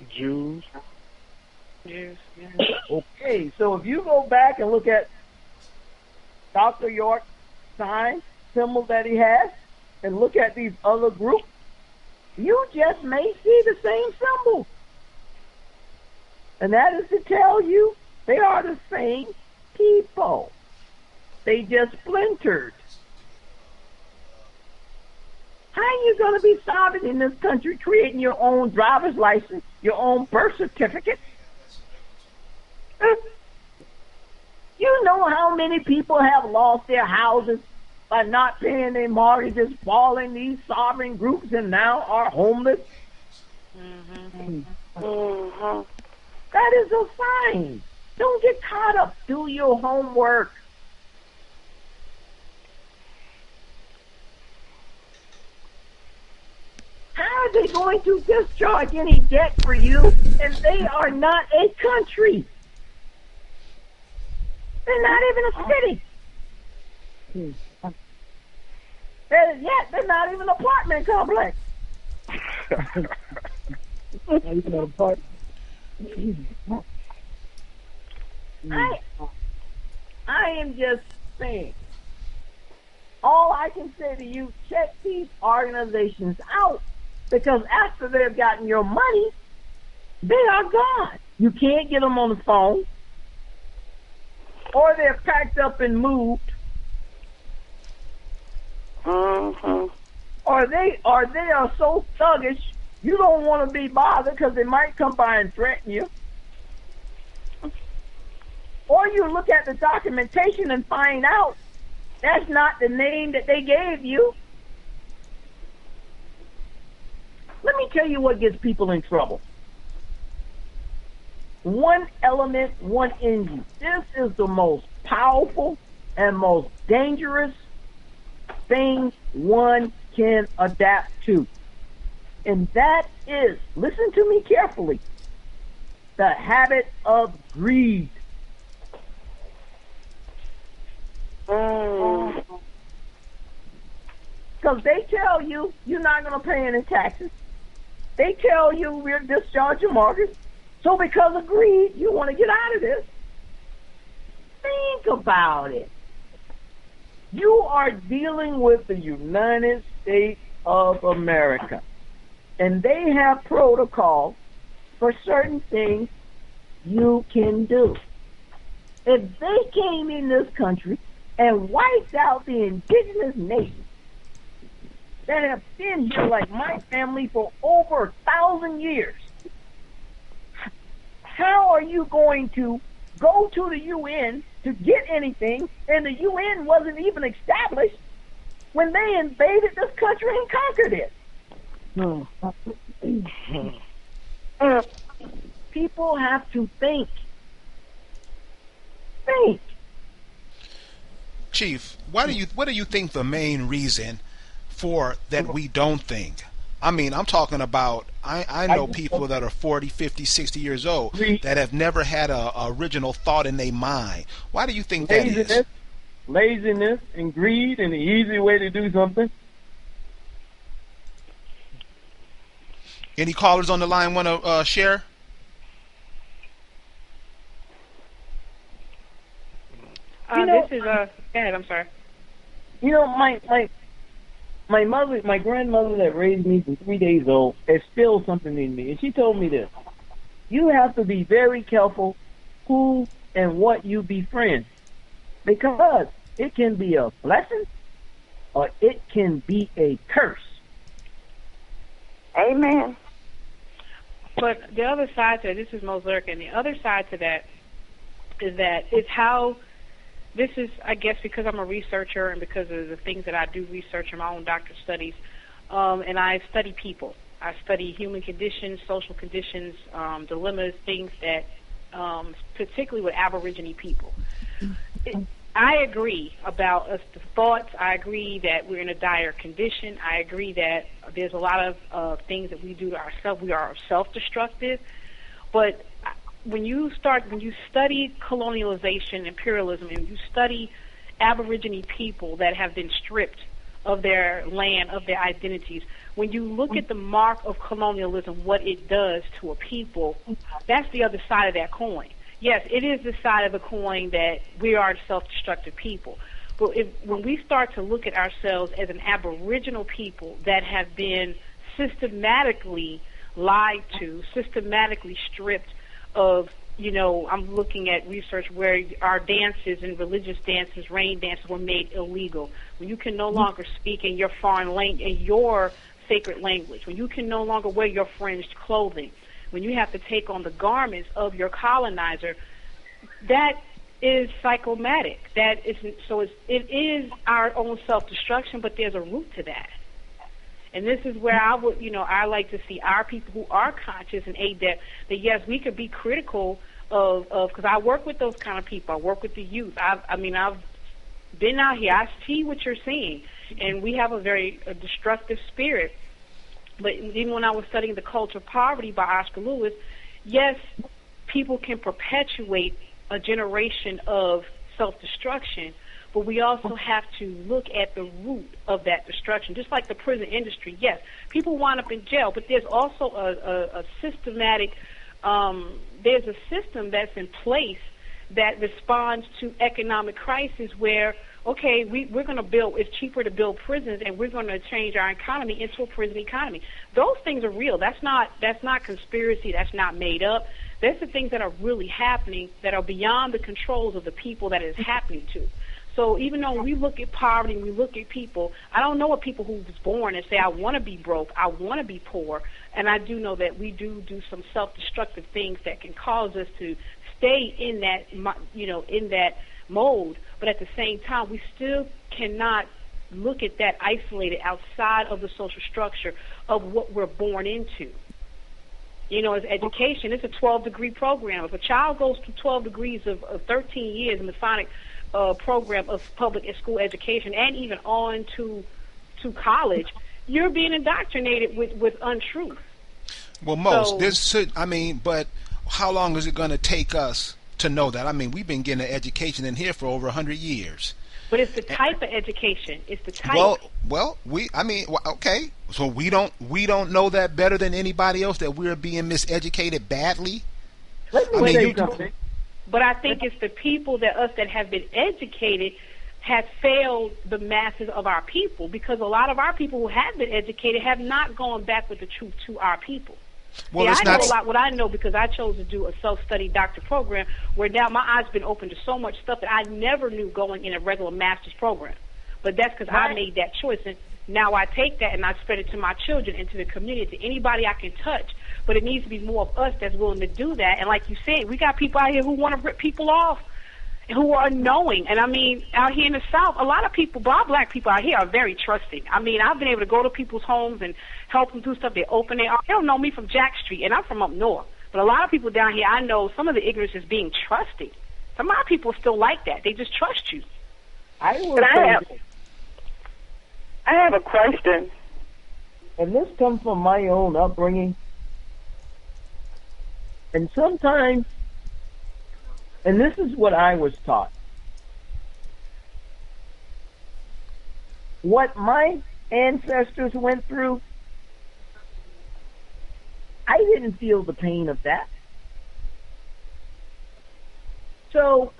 Jews. Jews. Yeah. Okay, so if you go back and look at Dr. York's sign, symbol that he has, and look at these other groups, you just may see the same symbol. And that is to tell you they are the same people. They just splintered. How are you going to be sovereign in this country creating your own driver's license, your own birth certificate? You know how many people have lost their houses by not paying their mortgages, falling these sovereign groups, and now are homeless? Mm-hmm. That is a sign. Don't get caught up. Do your homework. How are they going to discharge any debt for you if they are not a country? They're not even a city. They're not even an apartment complex. Not even an apartment. I am just saying, all I can say to you, check these organizations out, because after they've gotten your money, they are gone. You can't get them on the phone, or they're packed up and moved, or they are so thuggish you don't want to be bothered because they might come by and threaten you. Or you look at the documentation and find out that's not the name that they gave you. Let me tell you what gets people in trouble. One element, one engine. This is the most powerful and most dangerous thing one can adapt to. And that is, listen to me carefully, the habit of greed. Because they tell you you're not going to pay any taxes. They tell you we'll discharge your mortgage. So because of greed, you want to get out of this. Think about it. You are dealing with the United States of America. And they have protocol for certain things you can do. If they came in this country and wiped out the indigenous nations that have been here, like my family, for over 1,000 years, how are you going to go to the UN to get anything, and the UN wasn't even established when they invaded this country and conquered it? People have to think. Think. Chief, what do you think the main reason for that we don't think? I mean, I'm talking about, I know people that are 40, 50, 60 years old that have never had a original thought in their mind. Why do you think that is? Laziness and greed and the easy way to do something. Any callers on the line want to share? This is go ahead. I'm sorry. You know, my mother, my grandmother that raised me from 3 days old, instilled something in me, and she told me this: you have to be very careful who and what you befriend, because it can be a blessing or it can be a curse. Amen. But the other side to it, this is Mos Lyric, and the other side to that is that it's how. This is, I guess, because I'm a researcher and because of the things that I do research in my own doctorate studies, and I study people. I study human conditions, social conditions, dilemmas, things that, particularly with Aborigine people. I agree about us, the thoughts. I agree that we're in a dire condition. I agree that there's a lot of things that we do to ourselves. We are self-destructive, but when you study colonialization, imperialism, and you study Aborigine people that have been stripped of their land, of their identities, when you look at the mark of colonialism, what it does to a people, that's the other side of that coin. Yes, it is the side of the coin that we are a self-destructive people. But when we start to look at ourselves as an Aboriginal people that have been systematically lied to, systematically stripped of, I'm looking at research where our dances and religious dances, rain dances, were made illegal. When you can no longer speak in your foreign language, in your sacred language, when you can no longer wear your fringed clothing, when you have to take on the garments of your colonizer, that is psychomatic. That isn't so. It is our own self-destruction, but there's a root to that. And this is where I would, I like to see our people who are conscious and aid that yes, we could be critical of, because I work with those kind of people. I work with the youth. I've been out here. I see what you're seeing. And we have a very destructive spirit. But even when I was studying The Culture of Poverty by Oscar Lewis, yes, people can perpetuate a generation of self-destruction, but we also have to look at the root of that destruction. Just like the prison industry, yes, people wind up in jail, but there's also a systematic, there's a system that's in place that responds to economic crisis where, okay, we're going to build, it's cheaper to build prisons, and we're going to change our economy into a prison economy. Those things are real. That's not conspiracy. That's not made up. That's the things that are really happening that are beyond the controls of the people that it is happening to. So even though we look at poverty and we look at people, I don't know what people who was born and say, I want to be broke, I want to be poor, and I do know that we do some self-destructive things that can cause us to stay in that, in that mode. But at the same time, we still cannot look at that isolated outside of the social structure of what we're born into. As education, it's a 12-degree program. If a child goes through 12 degrees of 13 years in the Masonic program of public and school education, and even on to college, you're being indoctrinated with untruth. Well, but how long is it going to take us to know that? I mean, we've been getting an education in here for over 100 years. But it's the type of education. It's the type. Okay. So we don't know that better than anybody else, that we're being miseducated badly. But I think it's the people that have been educated have failed the masses of our people, because a lot of our people who have been educated have not gone back with the truth to our people. Well, Yeah, it's I know not. a lot what I know because I chose to do a self-study doctor program where now my eyes been open to so much stuff that I never knew going in a regular master's program. But that's because I made that choice, and now I take that and I spread it to my children and to the community, to anybody I can touch. But it needs to be more of us that's willing to do that. And like you said, we got people out here who want to rip people off, who are knowing. And I mean, out here in the South, a lot of people, black people out here are very trusting. I mean, I've been able to go to people's homes and help them do stuff. They open their arms. They don't know me from Jack Street, and I'm from up north. But a lot of people down here, I know some of the ignorance is being trusting. Some of our people still like that. They just trust you. I have a question. And this comes from my own upbringing. And sometimes, and this is what I was taught. What my ancestors went through, I didn't feel the pain of that. So,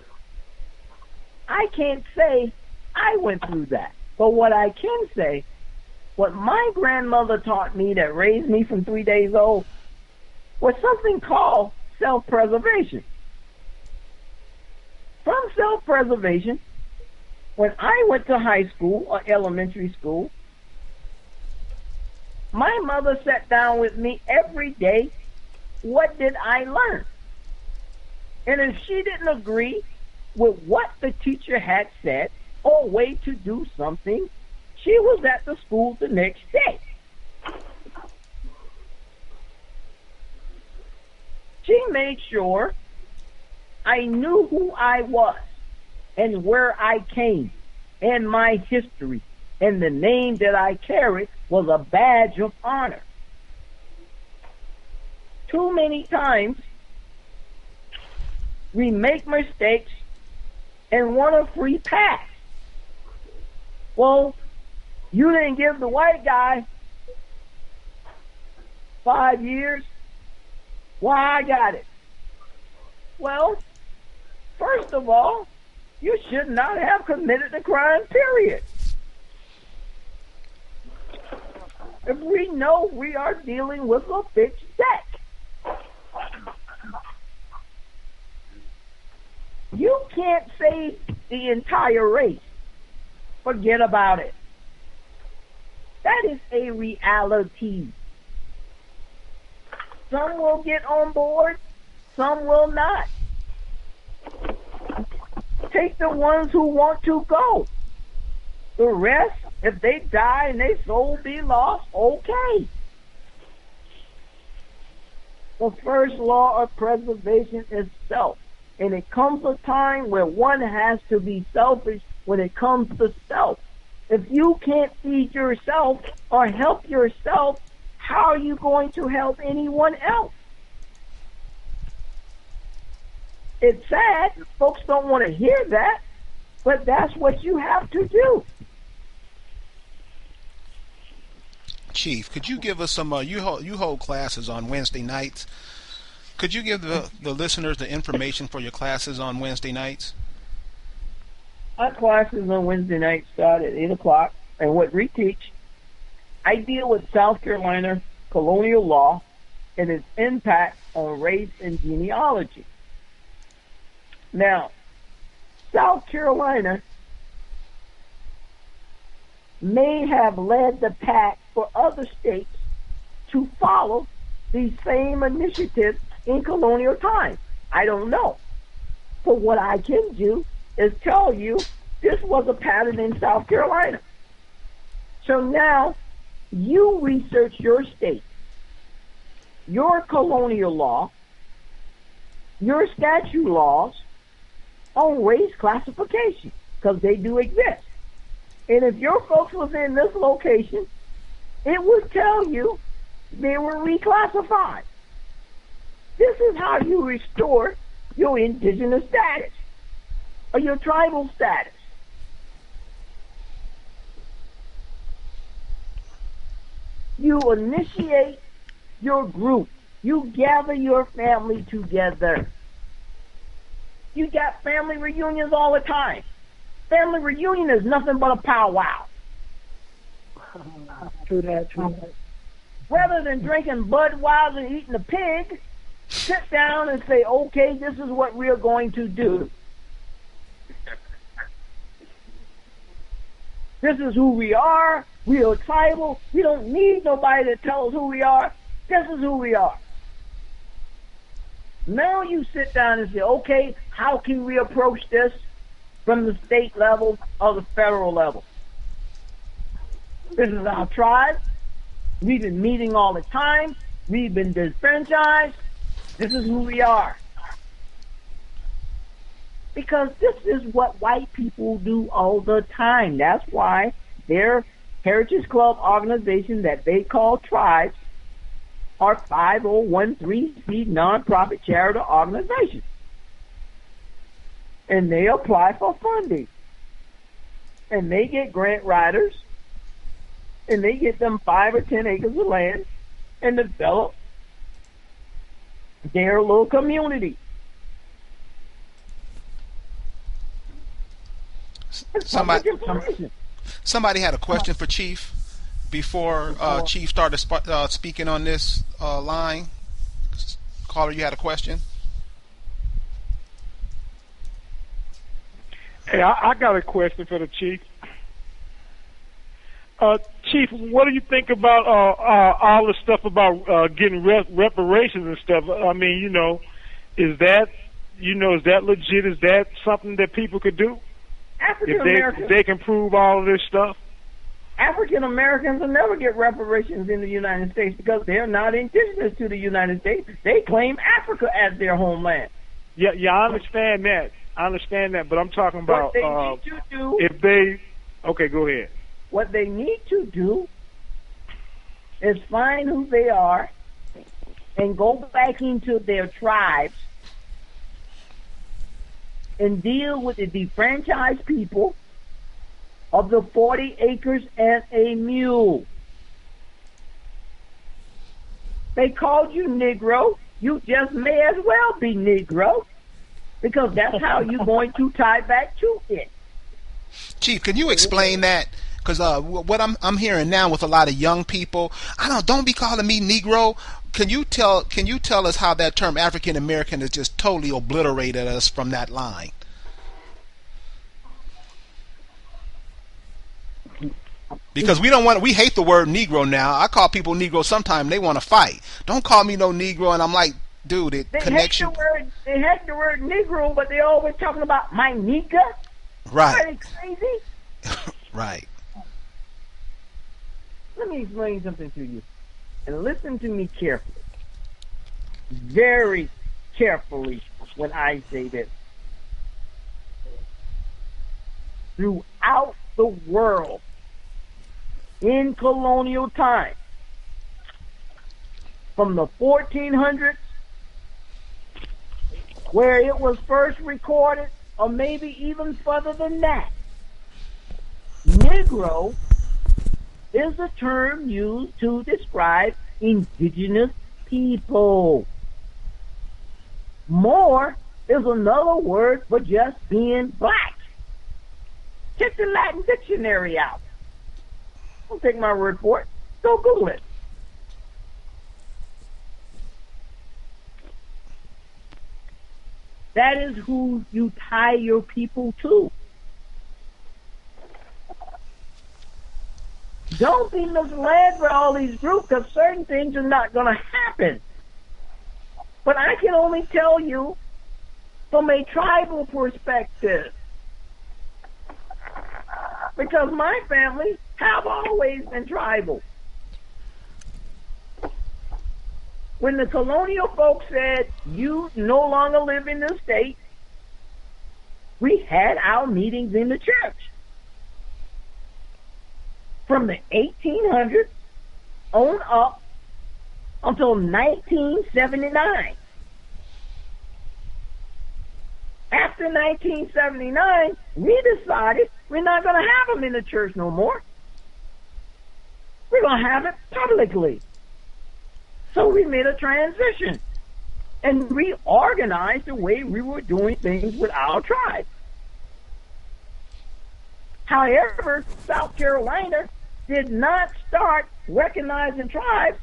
I can't say I went through that. But what I can say, what my grandmother taught me that raised me from 3 days old was something called self-preservation. From self-preservation, when I went to high school or elementary school, my mother sat down with me every day. What did I learn? And if she didn't agree with what the teacher had said or way to do something, she was at the school the next day. She made sure I knew who I was and where I came and my history, and the name that I carried was a badge of honor. Too many times we make mistakes and want a free pass. Well, you didn't give the white guy 5 years. Why I got it? Well, first of all, you should not have committed the crime, period. If we know we are dealing with a fixed deck, you can't save the entire race. Forget about it. That is a reality. Some will get on board, some will not. Take the ones who want to go. The rest, if they die and their soul be lost, okay. The first law of preservation is self. And it comes a time where one has to be selfish when it comes to self. If you can't feed yourself or help yourself, how are you going to help anyone else? It's sad. Folks don't want to hear that, but that's what you have to do. Chief, could you give us some, you hold classes on Wednesday nights. Could you give the listeners the information for your classes on Wednesday nights? Our classes on Wednesday nights start at 8 o'clock, and what we teach, I deal with South Carolina colonial law and its impact on race and genealogy. Now, South Carolina may have led the pack for other states to follow these same initiatives in colonial times. I don't know. But what I can do is tell you this was a pattern in South Carolina. So now you research your state, your colonial law, your statute laws on race classification, because they do exist. And if your folks was in this location, it would tell you they were reclassified. This is how you restore your indigenous status or your tribal status. You initiate your group. You gather your family together. You got family reunions all the time. Family reunion is nothing but a powwow. True that, true that. rather than drinking Budweiser, eating a pig, sit down and say, okay, this is what we're going to do. This is who we are. We are tribal. We don't need nobody to tell us who we are. This is who we are. Now you sit down and say, okay, how can we approach this from the state level or the federal level? This is our tribe. We've been meeting all the time. We've been disfranchised. This is who we are. Because this is what white people do all the time. That's why their Heritage Club organization that they call tribes are 5013C nonprofit charitable organizations. And they apply for funding. And they get grant writers. And they get them 5 or 10 acres of land and develop their little community. Somebody had a question for Chief before Chief started speaking on this line. Caller, you had a question? Hey, I got a question for the Chief. Chief, what do you think about all the stuff about getting reparations and stuff? I mean, is that legit? Is that something that people could do? If they can prove all of this stuff? African Americans will never get reparations in the United States because they're not indigenous to the United States. They claim Africa as their homeland. Yeah, I understand that. But I'm talking about what they need to do. If they, okay, go ahead. What they need to do is find who they are and go back into their tribes and deal with the defranchised people of the 40 acres and a mule. They called you Negro. You just may as well be Negro because that's how you're going to tie back to it. Chief, can you explain that? Because what I'm hearing now with a lot of young people, don't be calling me Negro. Can you tell us how that term African American has just totally obliterated us from that line? Because we hate the word Negro now. I call people Negro sometimes they want to fight. Don't call me no Negro, and I'm like, dude, it connects you. They hate the word Negro, but they always talking about my nigga. Right. Are they crazy? Right. Let me explain something to you, and listen to me carefully, very carefully when I say this. Throughout the world, in colonial time, from the 1400s, where it was first recorded, or maybe even further than that, Negro is a term used to describe indigenous people. More is another word for just being black. Check the Latin dictionary out. Don't take my word for it. Go Google it. That is who you tie your people to. Don't be misled by all these groups because certain things are not going to happen. But I can only tell you from a tribal perspective. Because my family have always been tribal. When the colonial folks said, you no longer live in the state, we had our meetings in the church. From the 1800s on up until 1979. After 1979, we decided we're not going to have them in the church no more. We're going to have it publicly. So we made a transition and reorganized the way we were doing things with our tribe. However, South Carolina did not start recognizing tribes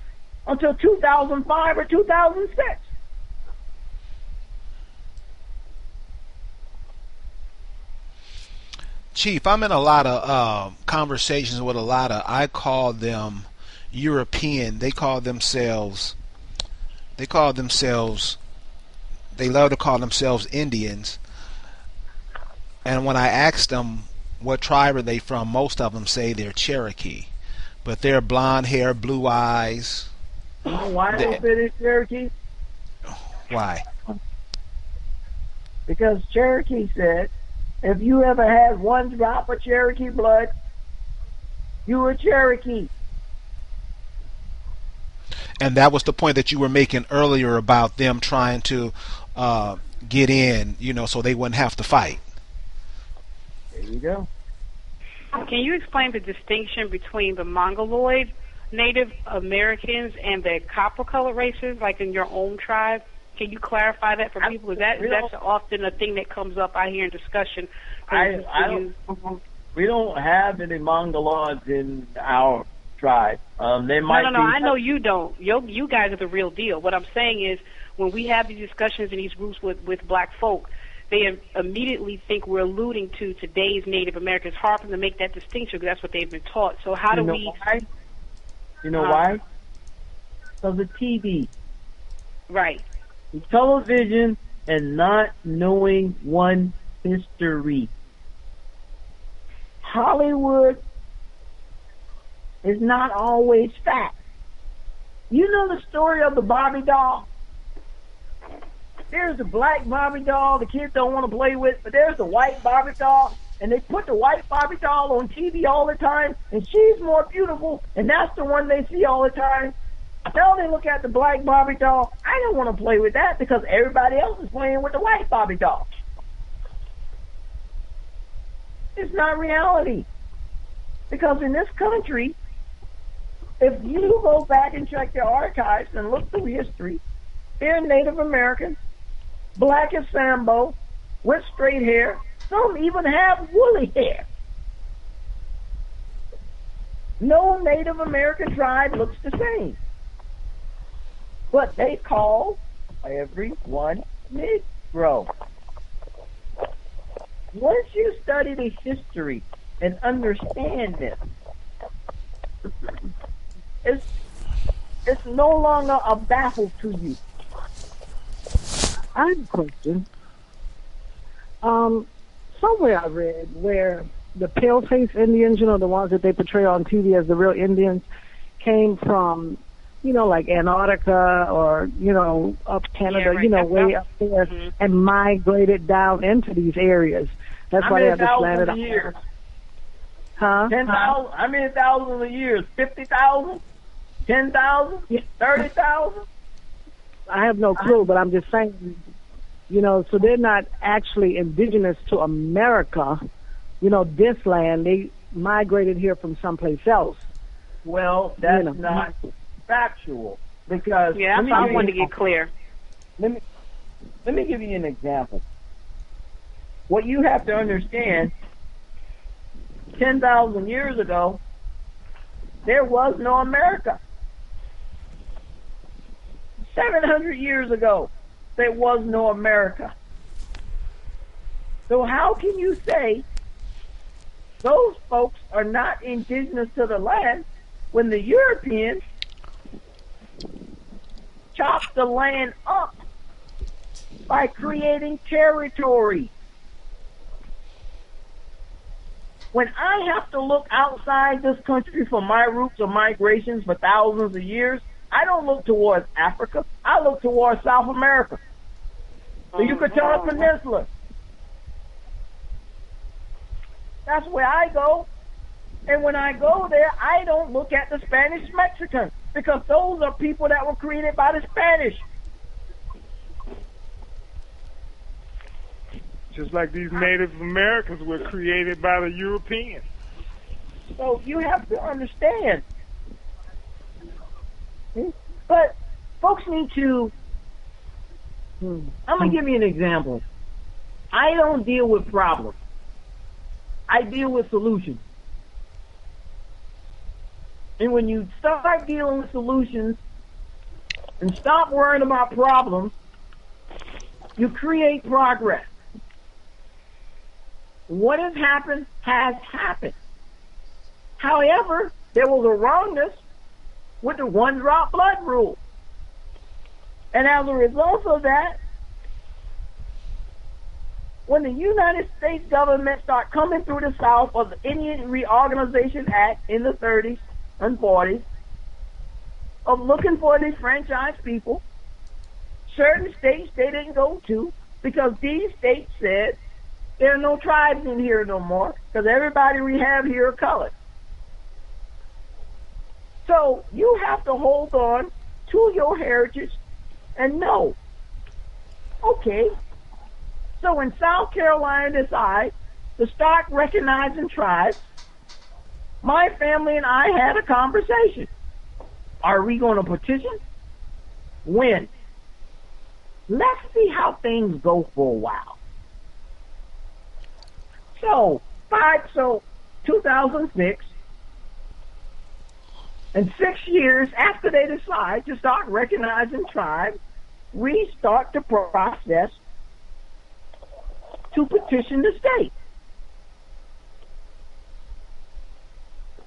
until 2005 or 2006. Chief, I'm in a lot of conversations with a lot of, I call them European. They love to call themselves Indians. And when I ask them what tribe are they from, most of them say they're Cherokee. But they're blonde hair, blue eyes. You know why they say they're Cherokee? Why? Because Cherokee said, if you ever had one drop of Cherokee blood, you were Cherokee. And that was the point that you were making earlier about them trying to get in, so they wouldn't have to fight. There you go. Can you explain the distinction between the Mongoloid Native Americans and the copper-colored races, like in your own tribe? Can you clarify that for people? Because that's often a thing that comes up I hear in discussion. We don't have any Mongoloids in our tribe. They might No, I know you don't. You guys are the real deal. What I'm saying is, when we have these discussions in these groups with black folk, they immediately think we're alluding to today's Native Americans. It's hard for them to make that distinction because that's what they've been taught. So how do we... Why? You know why? Because of TV. Right. The television and not knowing one history. Hollywood is not always fact. You know the story of the Barbie doll? There's the black Barbie doll the kids don't want to play with, but there's the white Barbie doll, and they put the white Barbie doll on TV all the time, and she's more beautiful, and that's the one they see all the time. Now they look at the black Barbie doll. I don't want to play with that because everybody else is playing with the white Barbie doll. It's not reality. Because in this country, if you go back and check your archives and look through history, they're Native Americans, black as Sambo, with straight hair. Some even have woolly hair. No Native American tribe looks the same. But they call everyone Negro. Once you study the history and understand this, it's no longer a battle to you. I have a question. Somewhere I read where the pale-faced Indians, the ones that they portray on TV as the real Indians, came from, like Antarctica or, up Canada, way up there, and migrated down into these areas. That's why they have this landed up. Huh? 10,000? How many thousands of years? 50,000? 10,000? 30,000? I have no clue, but I'm just saying, so they're not actually indigenous to America, this land. They migrated here from someplace else. Well, that's not factual because... Yeah, that's what I wanted to get clear. Let me give you an example. What you have to understand, 10,000 years ago, there was no America. 700 years ago, there was no America. So how can you say those folks are not indigenous to the land when the Europeans chopped the land up by creating territory? When I have to look outside this country for my roots or migrations for thousands of years, I don't look towards Africa. I look towards South America. The Yucatan Peninsula. That's where I go. And when I go there, I don't look at the Spanish Mexicans because those are people that were created by the Spanish. Just like these Native Americans were created by the Europeans. So you have to understand. But folks need to... I'm going to give you an example. I don't deal with problems. I deal with solutions. And when you start dealing with solutions, and stop worrying about problems, you create progress. What has happened has happened. However, there was a wrongness with the one-drop blood rule. And as a result of that, when the United States government started coming through the South of the Indian Reorganization Act in the 30s and 40s, of looking for these franchise people, certain states they didn't go to because these states said there are no tribes in here no more because everybody we have here are colored. So you have to hold on to your heritage and know, okay, so when South Carolina decides to start recognizing tribes, my family and I had a conversation. Are we going to petition? When? Let's see how things go for a while. So 2006, and 6 years after they decide to start recognizing tribes, we start the process to petition the state.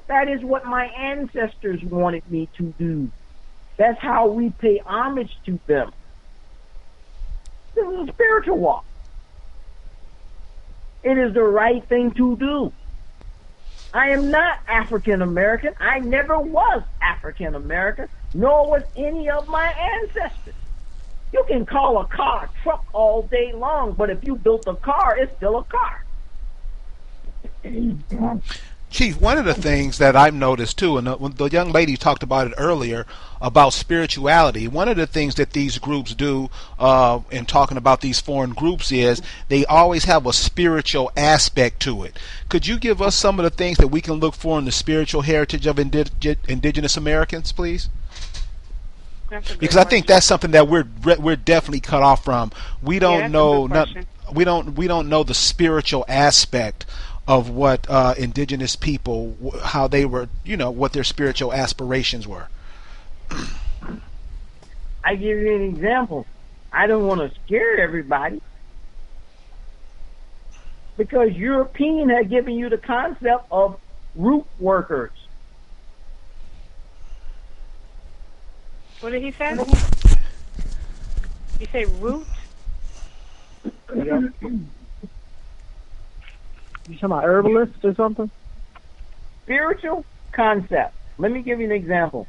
That is what my ancestors wanted me to do. That's how we pay homage to them. This is a spiritual walk. It is the right thing to do. I am not African American. I never was African American, nor was any of my ancestors. You can call a car a truck all day long, but if you built a car, it's still a car. Chief, one of the things that I've noticed too, and the young lady talked about it earlier about spirituality, one of the things that these groups do in talking about these foreign groups is they always have a spiritual aspect to it. Could you give us some of the things that we can look for in the spiritual heritage of Indigenous Americans, please? Because I think that's something that we're definitely cut off from. We don't know we don't know the spiritual aspect of what indigenous people, how they were, what their spiritual aspirations were. I give you an example. I don't want to scare everybody because European had given you the concept of root workers. What did he say? You say root? Yep. You talking about herbalists or something? Spiritual concept. Let me give you an example.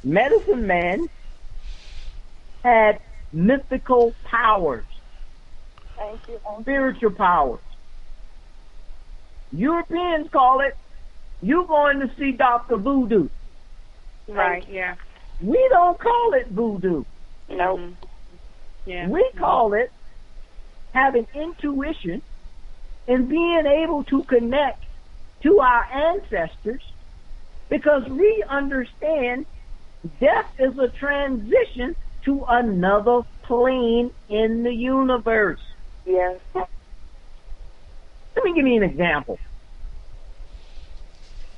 Medicine man had mythical powers. Thank you. Spiritual powers. Europeans call it, you going to see Dr. Voodoo. Right, yeah. We don't call it voodoo. Nope. Mm-hmm. Yeah. We call it having intuition and being able to connect to our ancestors because we understand death is a transition to another plane in the universe. Yes. Let me give you an example.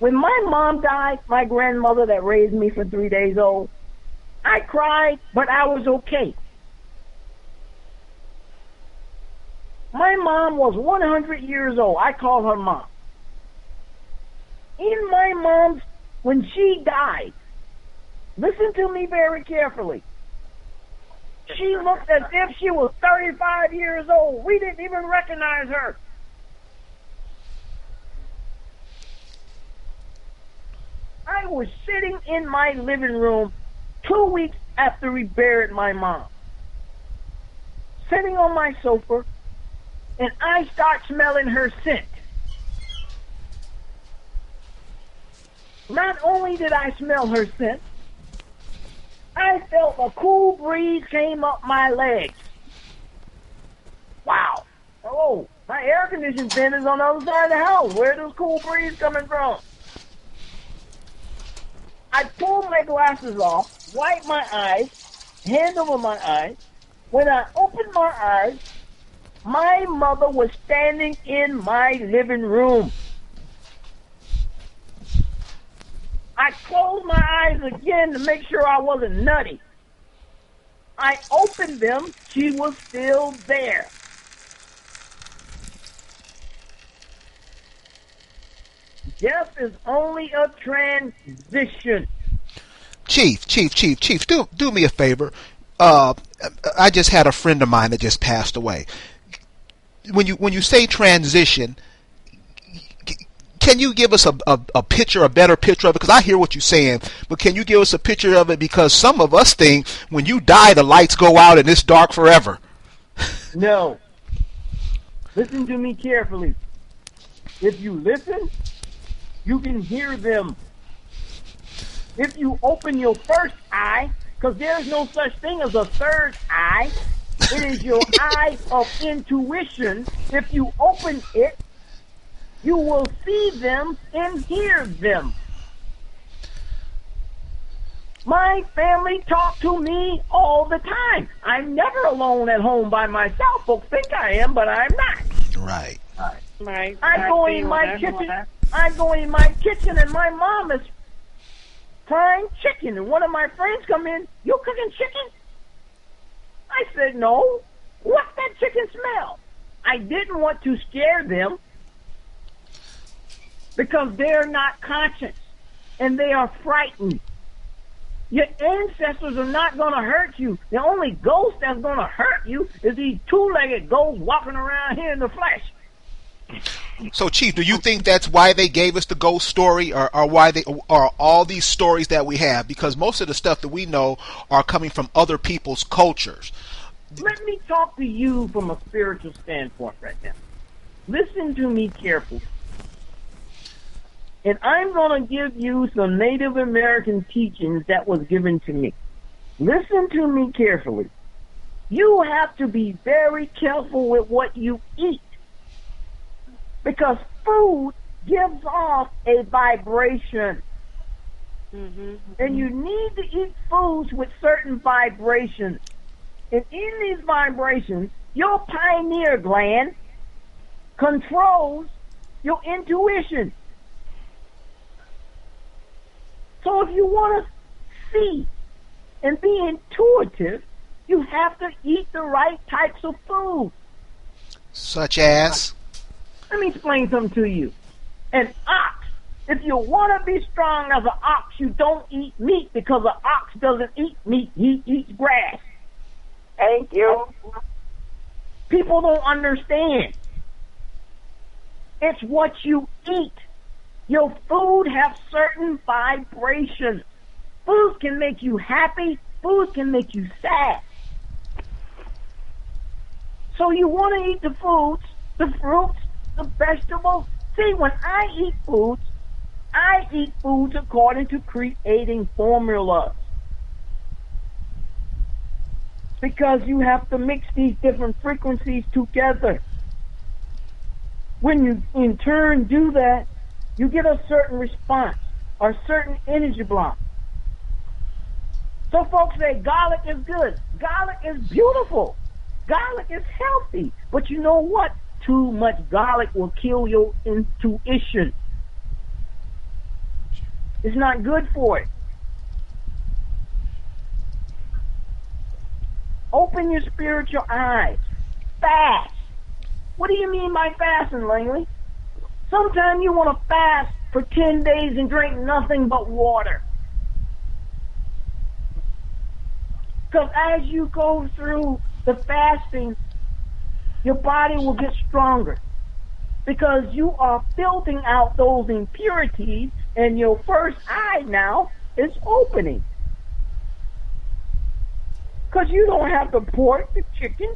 When my mom died, my grandmother that raised me for 3 days old, I cried, but I was okay. My mom was 100 years old. I call her mom. In my mom's, when she died, listen to me very carefully. She looked as if she was 35 years old. We didn't even recognize her. I was sitting in my living room 2 weeks after we buried my mom, sitting on my sofa, and I start smelling her scent. Not only did I smell her scent, I felt a cool breeze came up my legs. Wow. Oh, my air conditioning vent is on the other side of the house. Where's this cool breeze coming from? I pulled my glasses off, wiped my eyes, hand over my eyes. When I opened my eyes, my mother was standing in my living room. I closed my eyes again to make sure I wasn't nutty. I opened them, she was still there. Death is only a transition. Chief, do me a favor. I just had a friend of mine that just passed away. When you say transition, can you give us a picture, a better picture of it? Because I hear what you're saying, but can you give us a picture of it? Because some of us think when you die, the lights go out and it's dark forever. No. Listen to me carefully. If you listen, you can hear them. If you open your first eye, because there's no such thing as a third eye, it is your eye of intuition. If you open it, you will see them and hear them. My family talk to me all the time. I'm never alone at home by myself. Folks think I am, but I'm not. Right. Right. I go in my kitchen and my mom is frying chicken, and one of my friends come in, you cooking chicken? I said, no. What's that chicken smell? I didn't want to scare them because they're not conscious and they are frightened. Your ancestors are not going to hurt you. The only ghost that's going to hurt you is these two-legged ghosts walking around here in the flesh. So, Chief, do you think that's why they gave us the ghost story, or why they, or all these stories that we have? Because most of the stuff that we know are coming from other people's cultures. Let me talk to you from a spiritual standpoint right now. Listen to me carefully. And I'm going to give you some Native American teachings that was given to me. Listen to me carefully. You have to be very careful with what you eat, because food gives off a vibration. And you need to eat foods with certain vibrations. And in these vibrations, your pineal gland controls your intuition. So if you want to see and be intuitive, you have to eat the right types of food. Such as? Let me explain something to you. An ox, if you want to be strong as an ox, you don't eat meat, because an ox doesn't eat meat, he eats grass. Thank you. People don't understand. It's what you eat. Your food has certain vibrations. Food can make you happy. Food can make you sad. So you want to eat the foods, the fruits, the vegetables. See, when I eat foods according to creating formulas. Because you have to mix these different frequencies together. When you in turn do that, you get a certain response or a certain energy block. So folks say garlic is good. Garlic is beautiful. Garlic is healthy. But you know what? Too much garlic will kill your intuition. It's not good for it. Open your spiritual eyes. Fast. What do you mean by fasting, Langley? Sometimes you want to fast for 10 days and drink nothing but water. Because as you go through the fasting, your body will get stronger. Because you are filtering out those impurities, and your first eye now is opening. Because you don't have the pork, the chicken,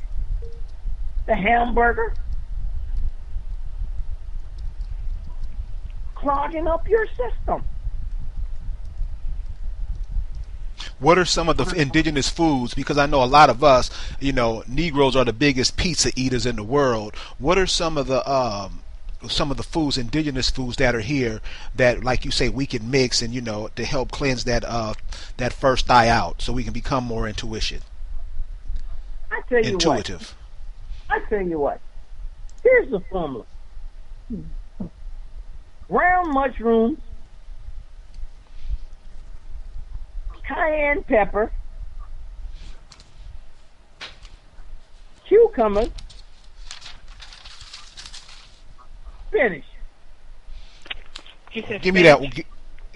the hamburger, clogging up your system. What are some of the indigenous foods? Because I know a lot of us, Negroes are the biggest pizza eaters in the world. What are some of the foods, indigenous foods that are here that, like you say, we can mix and to help cleanse that first eye out, so we can become more intuitive. I tell you what. Here's the formula. Ground mushrooms, cayenne pepper, cucumbers, spinach. You said Give me spinach? that.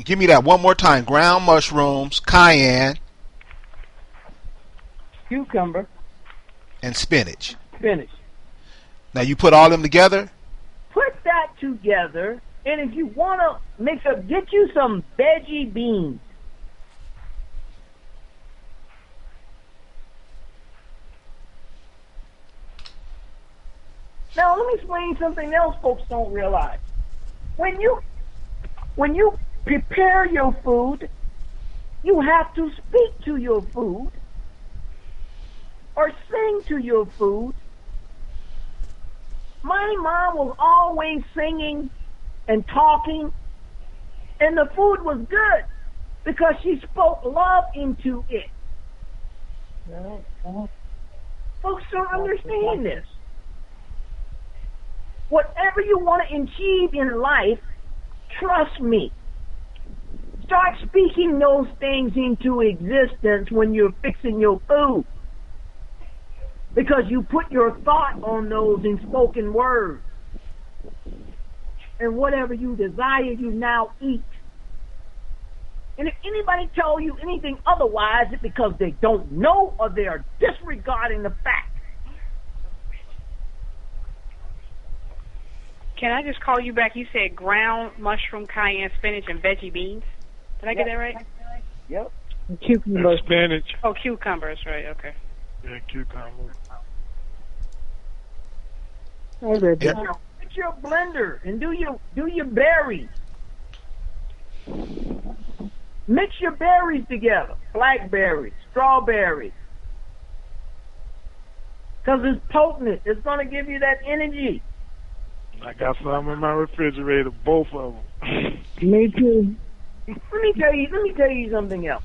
Give me that one more time. Ground mushrooms, cayenne, Cucumber, and spinach. spinach. Now you put all them together. Put that together, and if you want to mix up, get you some veggie beans. Now, let me explain something else folks don't realize. When you prepare your food, you have to speak to your food or sing to your food. My mom was always singing and talking, and the food was good because she spoke love into it. Folks don't understand this. Whatever you want to achieve in life, trust me. Start speaking those things into existence when you're fixing your food. Because you put your thought on those in spoken words. And whatever you desire, you now eat. And if anybody tells you anything otherwise, it's because they don't know or they are disregarding the fact. Can I just call you back? You said ground mushroom, cayenne, spinach, and veggie beans. Did I get that right? Yep. Cucumber. Spinach. Oh, cucumbers, right? Okay. Yeah, cucumber. I read that. Now, get your blender and do your berries. Mix your berries together. Blackberries, strawberries. Because it's potent. It's going to give you that energy. I got some in my refrigerator, both of them. Me too. Let me tell you something else.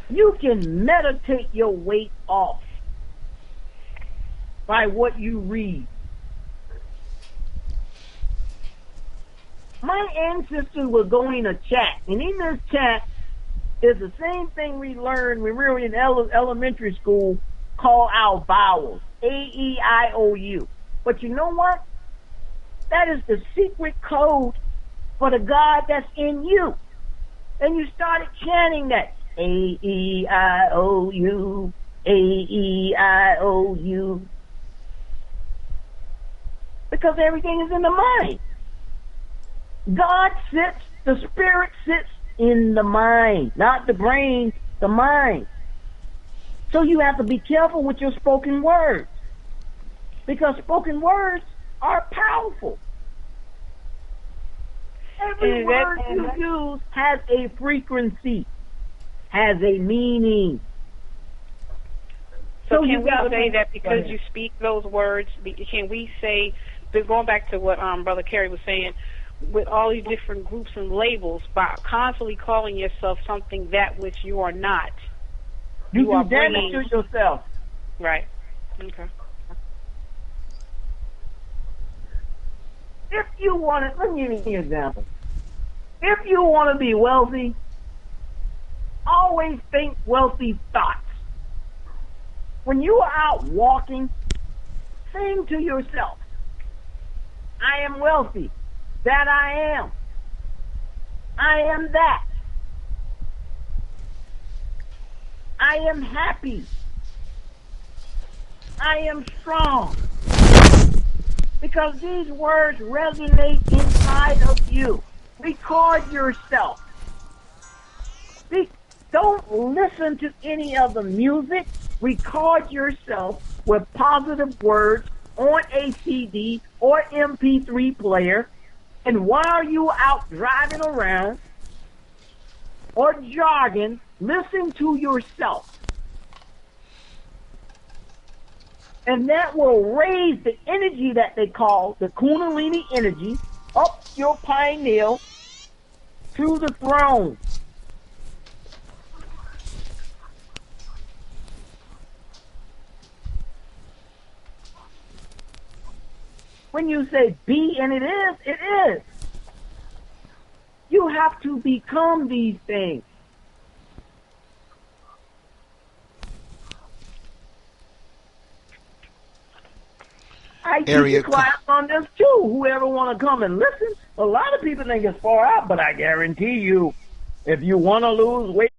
You can meditate your weight off by what you read. My ancestors were going to chat, and in this chat is the same thing we learned when we were in elementary school called our vowels, A-E-I-O-U. But you know what? That is the secret code for the God that's in you. And you started chanting that. A-E-I-O-U, A-E-I-O-U. Because everything is in the mind. God sits, the spirit sits in the mind, not the brain, the mind. So you have to be careful with your spoken words. Because spoken words are powerful. Every word you use has a frequency, has a meaning. So can we say that because you speak those words, can we say, going back to what Brother Kerry was saying, with all these different groups and labels, by constantly calling yourself something that which you are not, you do damage to yourself. Right. Okay. If you want to, let me give you an example. If you want to be wealthy, always think wealthy thoughts. When you are out walking, sing to yourself, I am wealthy, that I am. I am that. I am happy. I am strong. Because these words resonate inside of you. Record yourself. Don't listen to any of the music. Record yourself with positive words on a CD or MP3 player. And while you're out driving around or jogging, listen to yourself. And that will raise the energy that they call the Kundalini energy up your pineal to the throne. When you say be and it is, it is. You have to become these things. I teach area a class on this too. Whoever want to come and listen. A lot of people think it's far out, but I guarantee you, if you want to lose weight.